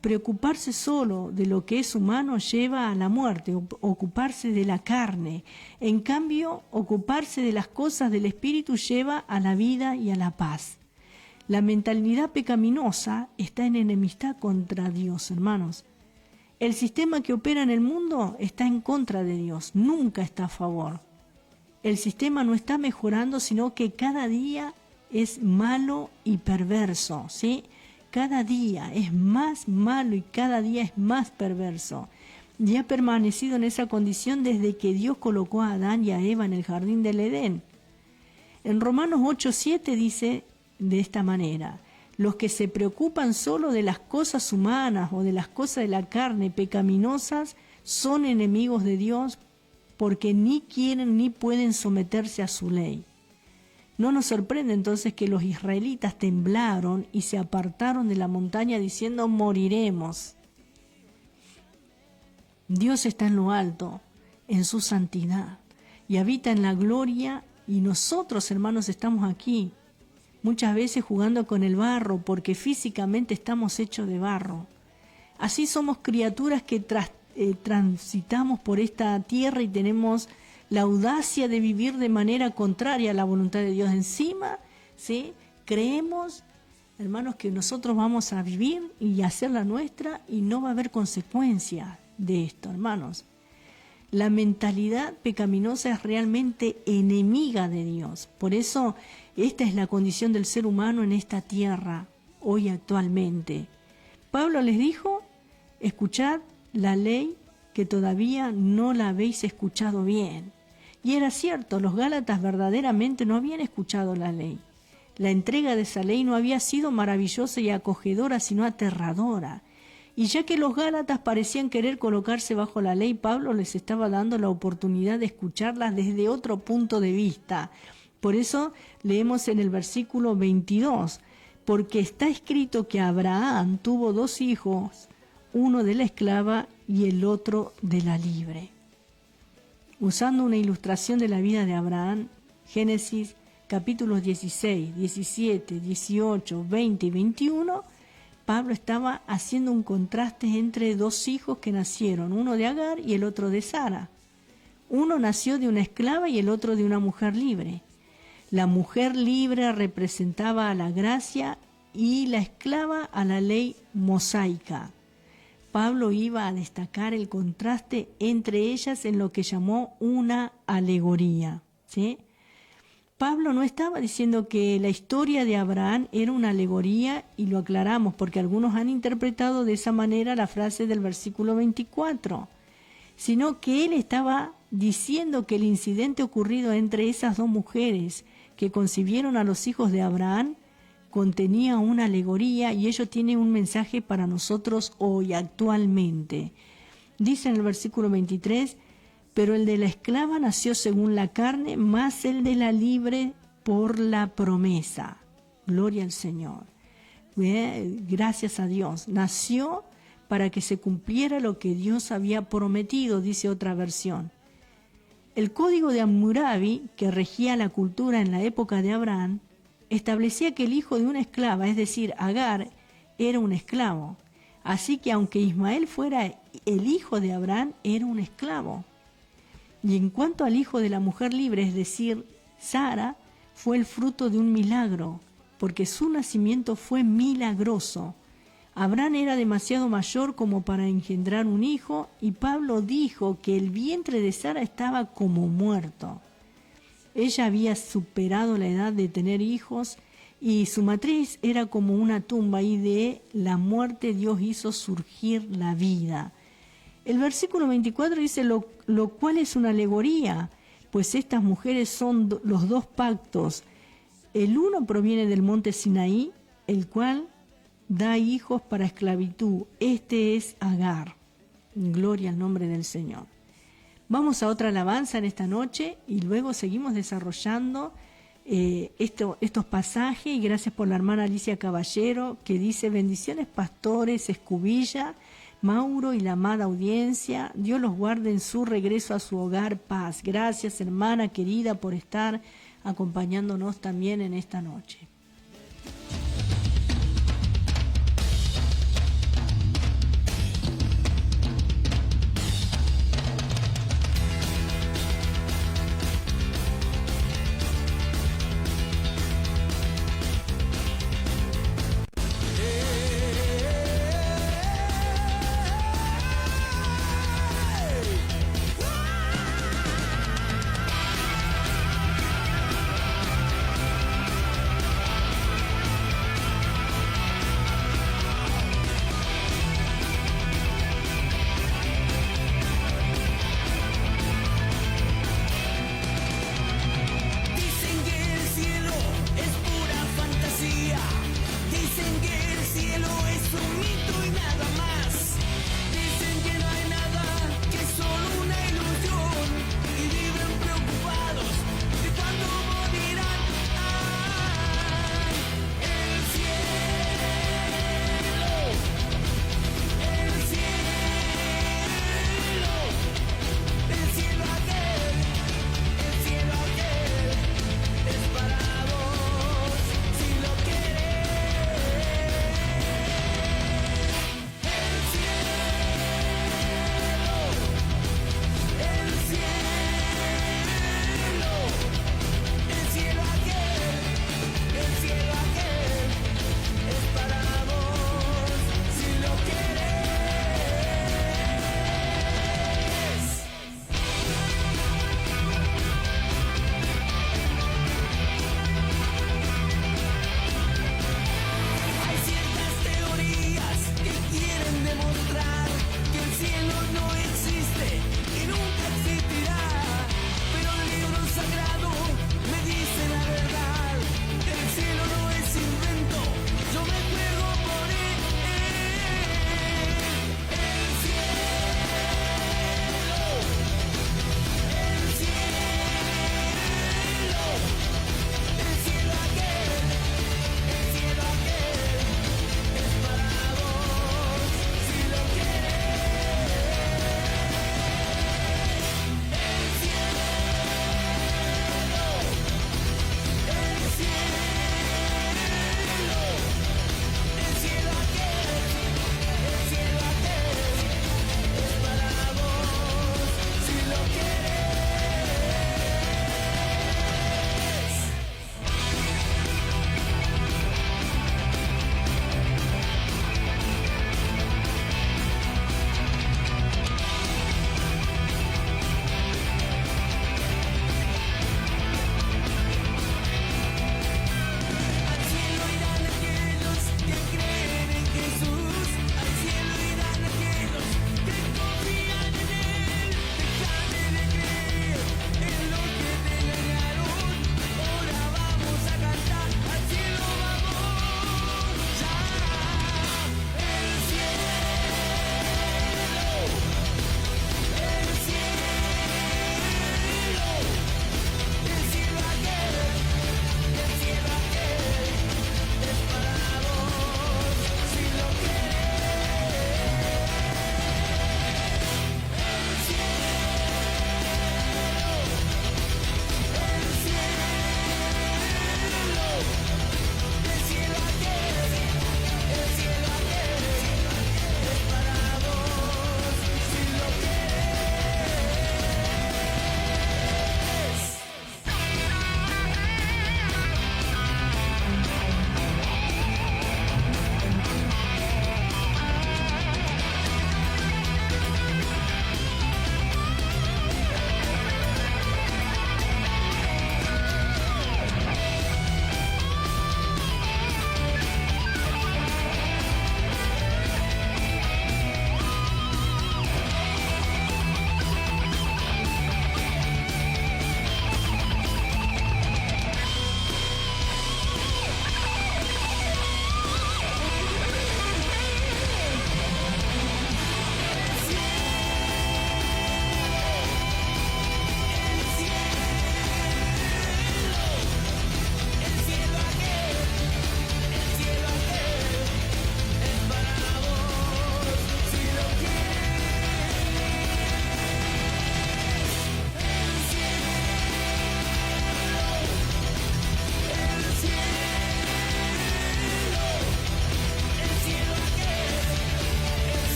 preocuparse solo de lo que es humano lleva a la muerte, ocuparse de la carne. En cambio, ocuparse de las cosas del espíritu lleva a la vida y a la paz. La mentalidad pecaminosa está en enemistad contra Dios, hermanos. El sistema que opera en el mundo está en contra de Dios, nunca está a favor. El sistema no está mejorando, sino que cada día es malo y perverso, ¿sí? Cada día es más malo y cada día es más perverso. Y ha permanecido en esa condición desde que Dios colocó a Adán y a Eva en el jardín del Edén. En Romanos 8:7 dice de esta manera: los que se preocupan solo de las cosas humanas o de las cosas de la carne pecaminosas son enemigos de Dios, porque ni quieren ni pueden someterse a su ley. No nos sorprende entonces que los israelitas temblaron y se apartaron de la montaña diciendo: moriremos. Dios está en lo alto, en su santidad, y habita en la gloria, y nosotros, hermanos, estamos aquí, muchas veces jugando con el barro, porque físicamente estamos hechos de barro. Así somos criaturas que transitamos por esta tierra y tenemos la audacia de vivir de manera contraria a la voluntad de Dios. Encima, ¿sí?, creemos, hermanos, que nosotros vamos a vivir y hacer la nuestra y no va a haber consecuencias de esto, hermanos. La mentalidad pecaminosa es realmente enemiga de Dios. Por eso, esta es la condición del ser humano en esta tierra, hoy actualmente. Pablo les dijo: escuchad la ley, que todavía no la habéis escuchado bien. Y era cierto, los gálatas verdaderamente no habían escuchado la ley. La entrega de esa ley no había sido maravillosa y acogedora, sino aterradora. Y ya que los gálatas parecían querer colocarse bajo la ley, Pablo les estaba dando la oportunidad de escucharla desde otro punto de vista. Por eso leemos en el versículo 22, porque está escrito que Abraham tuvo 2 hijos, uno de la esclava y el otro de la libre. Usando una ilustración de la vida de Abraham, Génesis capítulos 16, 17, 18, 20 y 21, Pablo estaba haciendo un contraste entre 2 hijos que nacieron, uno de Agar y el otro de Sara. Uno nació de una esclava y el otro de una mujer libre. La mujer libre representaba a la gracia y la esclava a la ley mosaica. Pablo iba a destacar el contraste entre ellas en lo que llamó una alegoría, ¿sí? Pablo no estaba diciendo que la historia de Abraham era una alegoría, y lo aclaramos porque algunos han interpretado de esa manera la frase del versículo 24, sino que él estaba diciendo que el incidente ocurrido entre esas 2 mujeres que concibieron a los hijos de Abraham contenía una alegoría, y ello tiene un mensaje para nosotros hoy, actualmente. Dice en el versículo 23, pero el de la esclava nació según la carne, más el de la libre por la promesa. Gloria al Señor. Gracias a Dios. Nació para que se cumpliera lo que Dios había prometido, dice otra versión. El código de Hammurabi, que regía la cultura en la época de Abraham, establecía que el hijo de una esclava, es decir, Agar, era un esclavo. Así que aunque Ismael fuera el hijo de Abraham, era un esclavo. Y en cuanto al hijo de la mujer libre, es decir, Sara, fue el fruto de un milagro, porque su nacimiento fue milagroso. Abraham era demasiado mayor como para engendrar un hijo, y Pablo dijo que el vientre de Sara estaba como muerto. Ella había superado la edad de tener hijos y su matriz era como una tumba, y de la muerte Dios hizo surgir la vida. El versículo 24 dice lo cual es una alegoría, pues estas mujeres son los 2 pactos. El uno proviene del monte Sinaí, el cual da hijos para esclavitud. Este es Agar. Gloria al nombre del Señor. Vamos a otra alabanza en esta noche y luego seguimos desarrollando estos pasajes, y gracias por la hermana Alicia Caballero, que dice: bendiciones pastores, Escubilla, Mauro y la amada audiencia, Dios los guarde en su regreso a su hogar, paz. Gracias, hermana querida, por estar acompañándonos también en esta noche.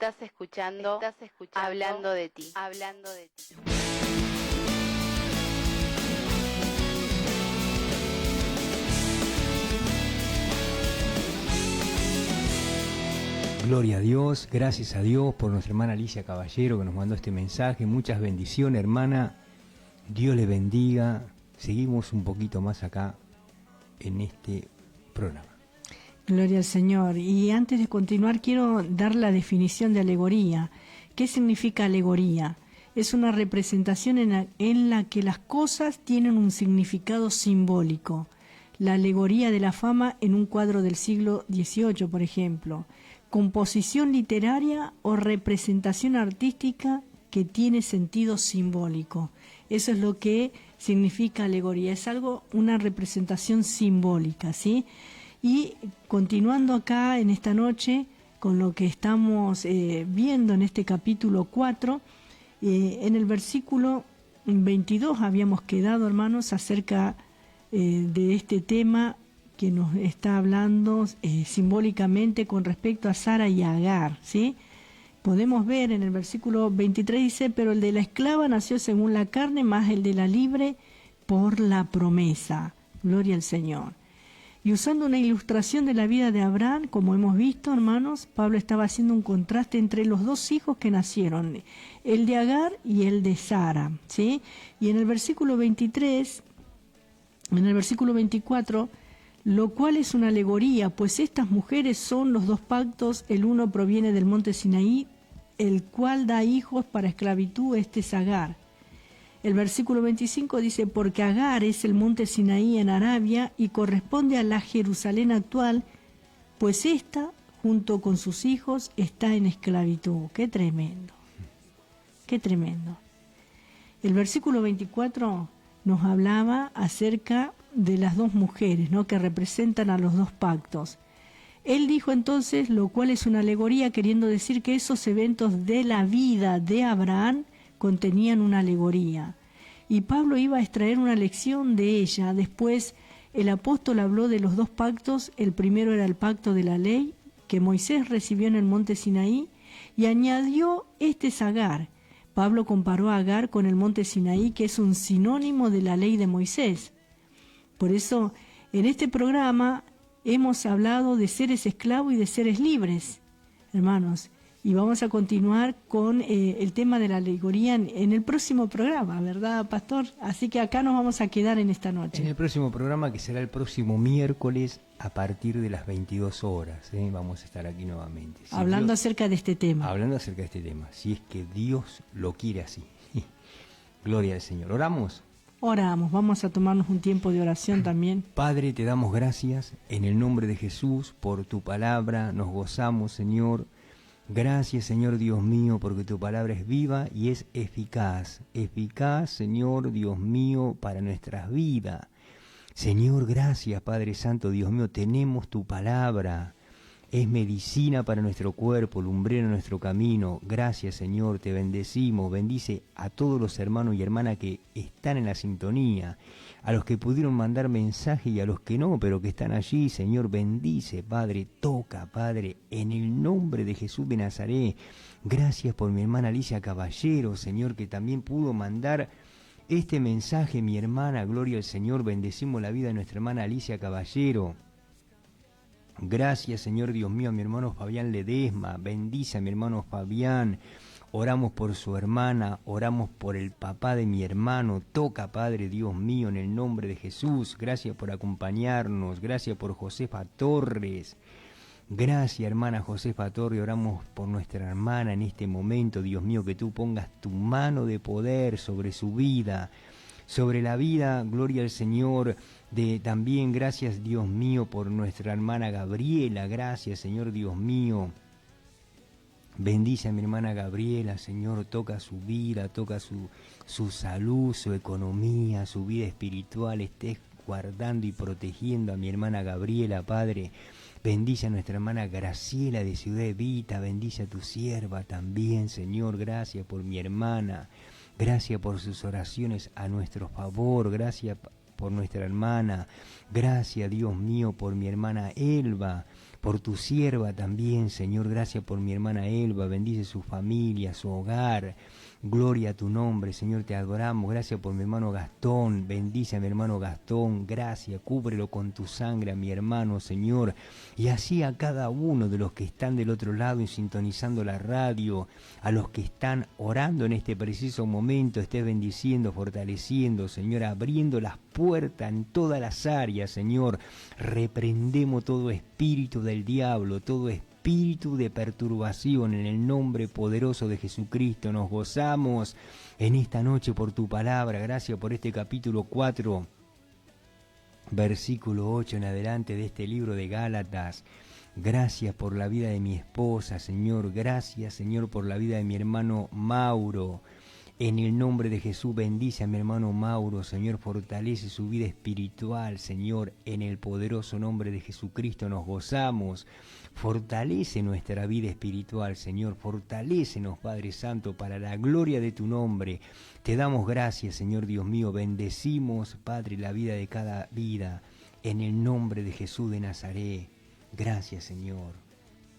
Estás escuchando Hablando de ti. Hablando de ti. Gloria a Dios, gracias a Dios por nuestra hermana Alicia Caballero que nos mandó este mensaje. Muchas bendiciones, hermana. Dios le bendiga. Seguimos un poquito más acá en este programa. Gloria al Señor. Y antes de continuar quiero dar la definición de alegoría. ¿Qué significa alegoría? Es una representación en la que las cosas tienen un significado simbólico. La alegoría de la fama en un cuadro del siglo XVIII, por ejemplo. Composición literaria o representación artística que tiene sentido simbólico. Eso es lo que significa alegoría. Es una representación simbólica, ¿sí? Y continuando acá en esta noche con lo que estamos viendo en este capítulo 4, en el versículo 22 habíamos quedado, hermanos, acerca de este tema que nos está hablando simbólicamente con respecto a Sara y Agar, ¿sí? Podemos ver en el versículo 23 dice, pero el de la esclava nació según la carne, más el de la libre por la promesa. Gloria al Señor. Y usando una ilustración de la vida de Abraham, como hemos visto, hermanos, Pablo estaba haciendo un contraste entre los dos hijos que nacieron, el de Agar y el de Sara, ¿sí? Y en el versículo 23, en el versículo 24, lo cual es una alegoría, pues estas mujeres son los dos pactos, el uno proviene del monte Sinaí, el cual da hijos para esclavitud, este es Agar. El versículo 25 dice, porque Agar es el monte Sinaí en Arabia y corresponde a la Jerusalén actual, pues ésta, junto con sus hijos, está en esclavitud. ¡Qué tremendo! ¡Qué tremendo! El versículo 24 nos hablaba acerca de las dos mujeres, ¿no?, que representan a los dos pactos. Él dijo entonces, lo cual es una alegoría, queriendo decir que esos eventos de la vida de Abraham contenían una alegoría. Y Pablo iba a extraer una lección de ella. Después el apóstol habló de los dos pactos. El primero era el pacto de la ley, que Moisés recibió en el monte Sinaí, y añadió este es Agar. Pablo comparó a Agar con el monte Sinaí, que es un sinónimo de la ley de Moisés. Por eso, en este programa hemos hablado de seres esclavos y de seres libres, hermanos. Y vamos a continuar con el tema de la alegoría en el próximo programa, ¿verdad, pastor? Así que acá nos vamos a quedar en esta noche. En el próximo programa, que será el próximo miércoles a partir de las 22 horas, vamos a estar aquí nuevamente. Si hablando Dios, acerca de este tema. Hablando acerca de este tema, si es que Dios lo quiere así. Gloria al Señor. ¿Oramos? Oramos, vamos a tomarnos un tiempo de oración también. Padre, te damos gracias en el nombre de Jesús por tu palabra, nos gozamos, Señor. Gracias, Señor Dios mío, porque tu palabra es viva y es eficaz. Eficaz, Señor Dios mío, para nuestras vidas. Señor, gracias, Padre Santo, Dios mío, tenemos tu palabra. Es medicina para nuestro cuerpo, lumbrera en nuestro camino. Gracias, Señor, te bendecimos. Bendice a todos los hermanos y hermanas que están en la sintonía, a los que pudieron mandar mensaje y a los que no, pero que están allí. Señor, bendice, Padre, toca, Padre, en el nombre de Jesús de Nazaret. Gracias por mi hermana Alicia Caballero, Señor, que también pudo mandar este mensaje, mi hermana. Gloria al Señor, bendecimos la vida de nuestra hermana Alicia Caballero. Gracias, Señor Dios mío, a mi hermano Fabián Ledesma. Bendice a mi hermano Fabián. Oramos por su hermana, oramos por el papá de mi hermano. Toca, Padre Dios mío, en el nombre de Jesús. Gracias por acompañarnos. Gracias por Josefa Torres. Gracias, hermana Josefa Torres. Oramos por nuestra hermana en este momento, Dios mío, que tú pongas tu mano de poder sobre su vida, sobre la vida, gloria al Señor, de también, gracias Dios mío, por nuestra hermana Gabriela. Gracias, Señor Dios mío. Bendice a mi hermana Gabriela, Señor, toca su vida, toca su salud, su economía, su vida espiritual. Estés guardando y protegiendo a mi hermana Gabriela, Padre. Bendice a nuestra hermana Graciela de Ciudad Evita. Bendice a tu sierva también, Señor. Gracias por mi hermana. Gracias por sus oraciones a nuestro favor. Gracias por nuestra hermana. Gracias, Dios mío, por mi hermana Elba, por tu sierva también, Señor, gracias por mi hermana Elba, bendice su familia, su hogar, gloria a tu nombre, Señor, te adoramos, gracias por mi hermano Gastón, bendice a mi hermano Gastón, gracias, cúbrelo con tu sangre a mi hermano, Señor, y así a cada uno de los que están del otro lado y sintonizando la radio, a los que están orando en este preciso momento, estés bendiciendo, fortaleciendo, Señor, abriendo las puertas en todas las áreas, Señor, reprendemos todo espíritu del diablo, todo espíritu de perturbación en el nombre poderoso de Jesucristo. Nos gozamos en esta noche por tu palabra. Gracias por este capítulo 4, versículo 8 en adelante de este libro de Gálatas. Gracias por la vida de mi esposa, Señor. Gracias, Señor, por la vida de mi hermano Mauro. En el nombre de Jesús, bendice a mi hermano Mauro, Señor, fortalece su vida espiritual, Señor, en el poderoso nombre de Jesucristo nos gozamos. Fortalece nuestra vida espiritual, Señor, fortalécenos, Padre Santo, para la gloria de tu nombre. Te damos gracias, Señor Dios mío, bendecimos, Padre, la vida de cada vida, en el nombre de Jesús de Nazaret. Gracias, Señor.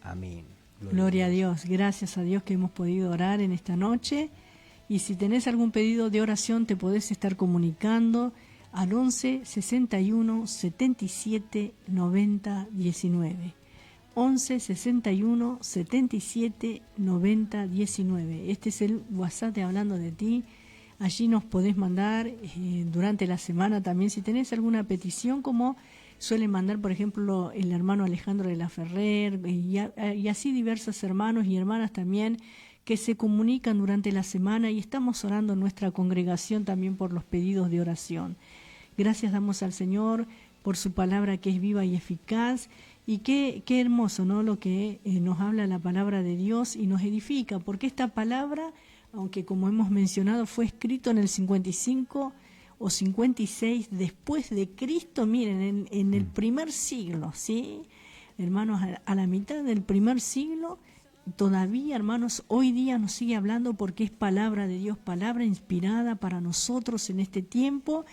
Amén. Gloria a Dios. Gracias a Dios que hemos podido orar en esta noche. Y si tenés algún pedido de oración, te podés estar comunicando al 11 61 77 90 19. 11 61 77 90 19. Este es el WhatsApp de Hablando de Ti. Allí nos podés mandar durante la semana también si tenés alguna petición, como suele mandar, por ejemplo, el hermano Alejandro de la Ferrer, y así diversos hermanos y hermanas también que se comunican durante la semana, y estamos orando en nuestra congregación también por los pedidos de oración. Gracias damos al Señor por su palabra que es viva y eficaz, y qué hermoso, ¿no?, lo que nos habla la palabra de Dios y nos edifica, porque esta palabra, aunque como hemos mencionado fue escrito en el 55 o 56 después de Cristo, miren, en el primer siglo, ¿sí? Hermanos, a la mitad del primer siglo, todavía, hermanos, hoy día nos sigue hablando porque es palabra de Dios, palabra inspirada para nosotros en este tiempo.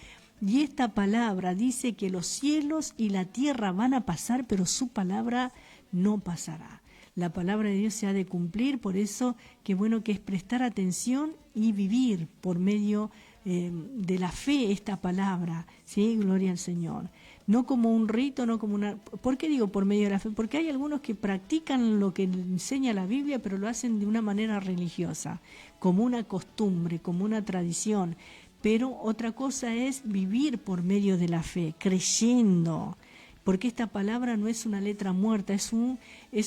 Y esta palabra dice que los cielos y la tierra van a pasar, pero su palabra no pasará. La palabra de Dios se ha de cumplir, por eso qué bueno que es prestar atención y vivir por medio de la fe esta palabra, ¿sí? Gloria al Señor. No como un rito, no como una... ¿Por qué digo por medio de la fe? Porque hay algunos que practican lo que enseña la Biblia, pero lo hacen de una manera religiosa, como una costumbre, como una tradición. Pero otra cosa es vivir por medio de la fe, creyendo, porque esta palabra no es una letra muerta, es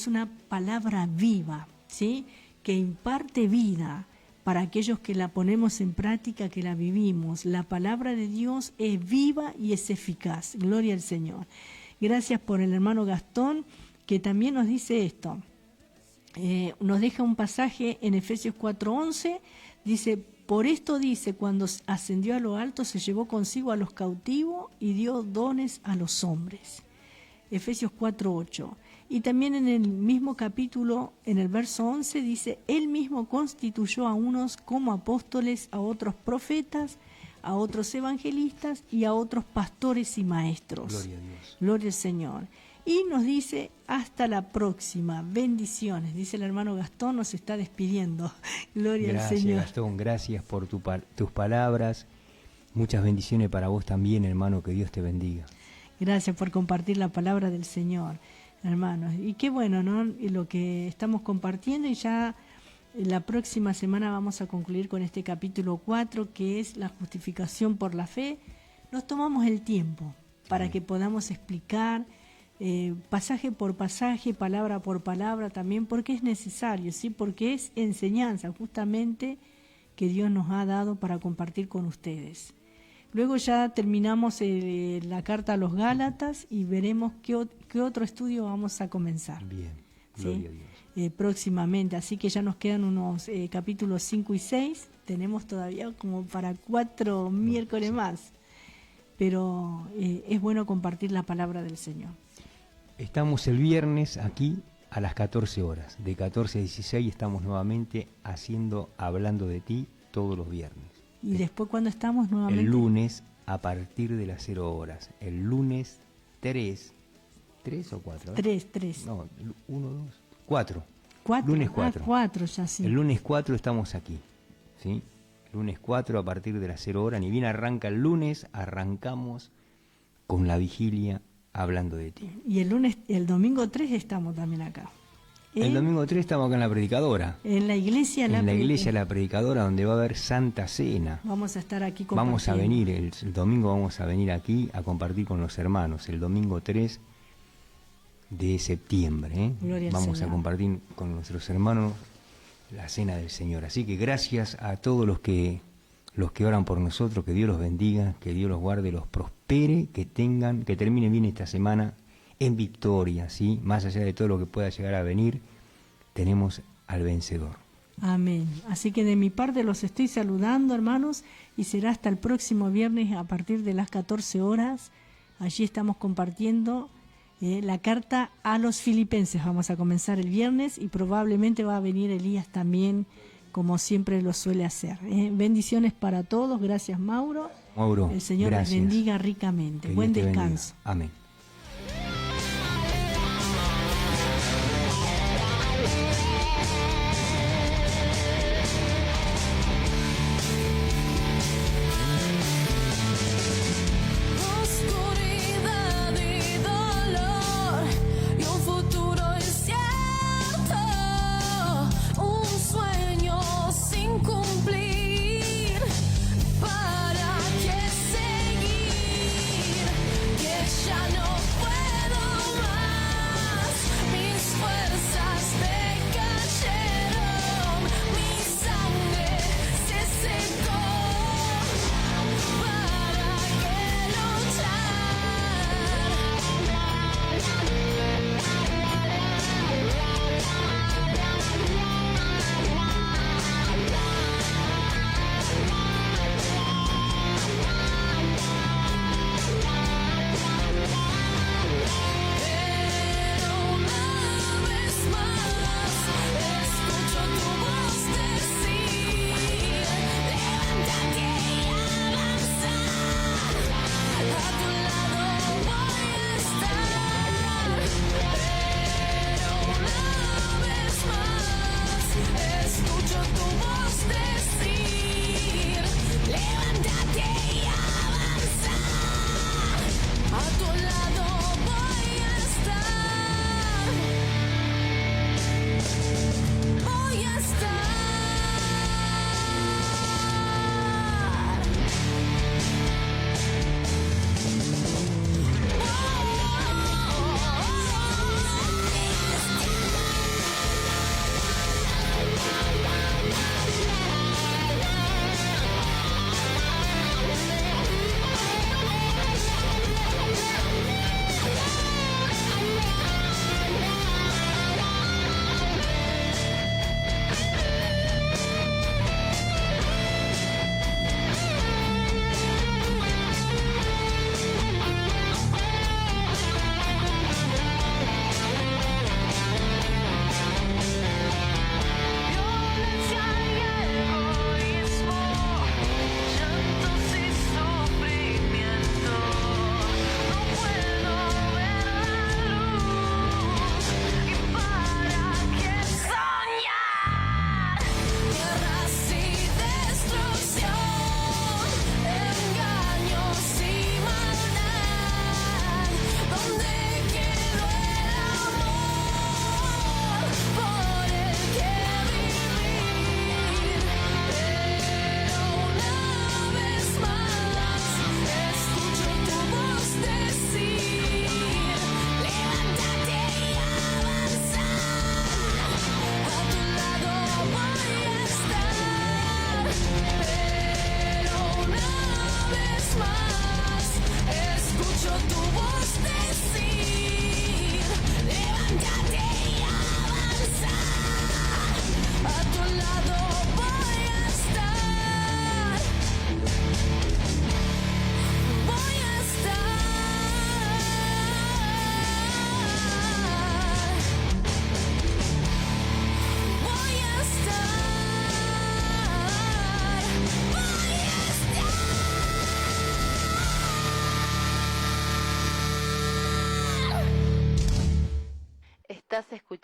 una palabra viva, ¿sí?, que imparte vida para aquellos que la ponemos en práctica, que la vivimos. La palabra de Dios es viva y es eficaz. Gloria al Señor. Gracias por el hermano Gastón, que también nos dice esto. Nos deja un pasaje en Efesios 4:11, dice: por esto dice, cuando ascendió a lo alto se llevó consigo a los cautivos y dio dones a los hombres. Efesios 4:8. Y también en el mismo capítulo, en el verso 11, dice: él mismo constituyó a unos como apóstoles, a otros profetas, a otros evangelistas y a otros pastores y maestros. Gloria a Dios. Gloria al Señor. Y nos dice: hasta la próxima, bendiciones. Dice el hermano Gastón, nos está despidiendo. Gloria al Señor. Gracias, Gastón, gracias por tus palabras. Muchas bendiciones para vos también, hermano, que Dios te bendiga. Gracias por compartir la palabra del Señor, hermanos. Y qué bueno, ¿no?, lo que estamos compartiendo, y ya la próxima semana vamos a concluir con este capítulo 4, que es la justificación por la fe. Nos tomamos el tiempo para que podamos explicar pasaje por pasaje, palabra por palabra también, porque es necesario, ¿sí?, porque es enseñanza justamente que Dios nos ha dado para compartir con ustedes. Luego ya terminamos la carta a los Gálatas y veremos qué otro estudio vamos a comenzar. Bien, ¿sí?, gloria a Dios. Próximamente, así que ya nos quedan unos capítulos 5 y 6, tenemos todavía como para 4 miércoles más, pero es bueno compartir la palabra del Señor. Estamos el viernes aquí a las 14 horas, de 14 a 16 estamos nuevamente hablando de ti todos los viernes. Y después, ¿cuándo estamos nuevamente? El lunes a partir de las 0 horas, el lunes 3 ¿3 o 4? 3. No, 1, 2, 4. 4. Lunes 4. 4 ya sí. El lunes 4 estamos aquí, ¿sí? Lunes 4 a partir de las 0 horas, ni bien arranca el lunes, arrancamos con la vigilia hablando de ti. Y el domingo 3 estamos también acá. El domingo 3 estamos acá en la Predicadora. En la iglesia La Predicadora, donde va a haber Santa Cena. Vamos a estar aquí compartiendo. Vamos a venir, el domingo vamos a venir aquí a compartir con los hermanos, el domingo 3 de septiembre. Gloria al vamos Señor. a compartir con nuestros hermanos la Cena del Señor. Así que gracias a todos los que oran por nosotros, que Dios los bendiga, que Dios los guarde, los prospere, que terminen bien esta semana en victoria, ¿sí? Más allá de todo lo que pueda llegar a venir, tenemos al vencedor. Amén. Así que de mi parte los estoy saludando, hermanos, y será hasta el próximo viernes a partir de las 14 horas. Allí estamos compartiendo la carta a los filipenses. Vamos a comenzar el viernes y probablemente va a venir Elías también, como siempre lo suele hacer. Bendiciones para todos. Gracias, Mauro. El Señor les bendiga ricamente. Buen descanso. Amén. Ya no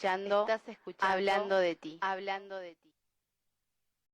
escuchando, hablando de ti, hablando de ti.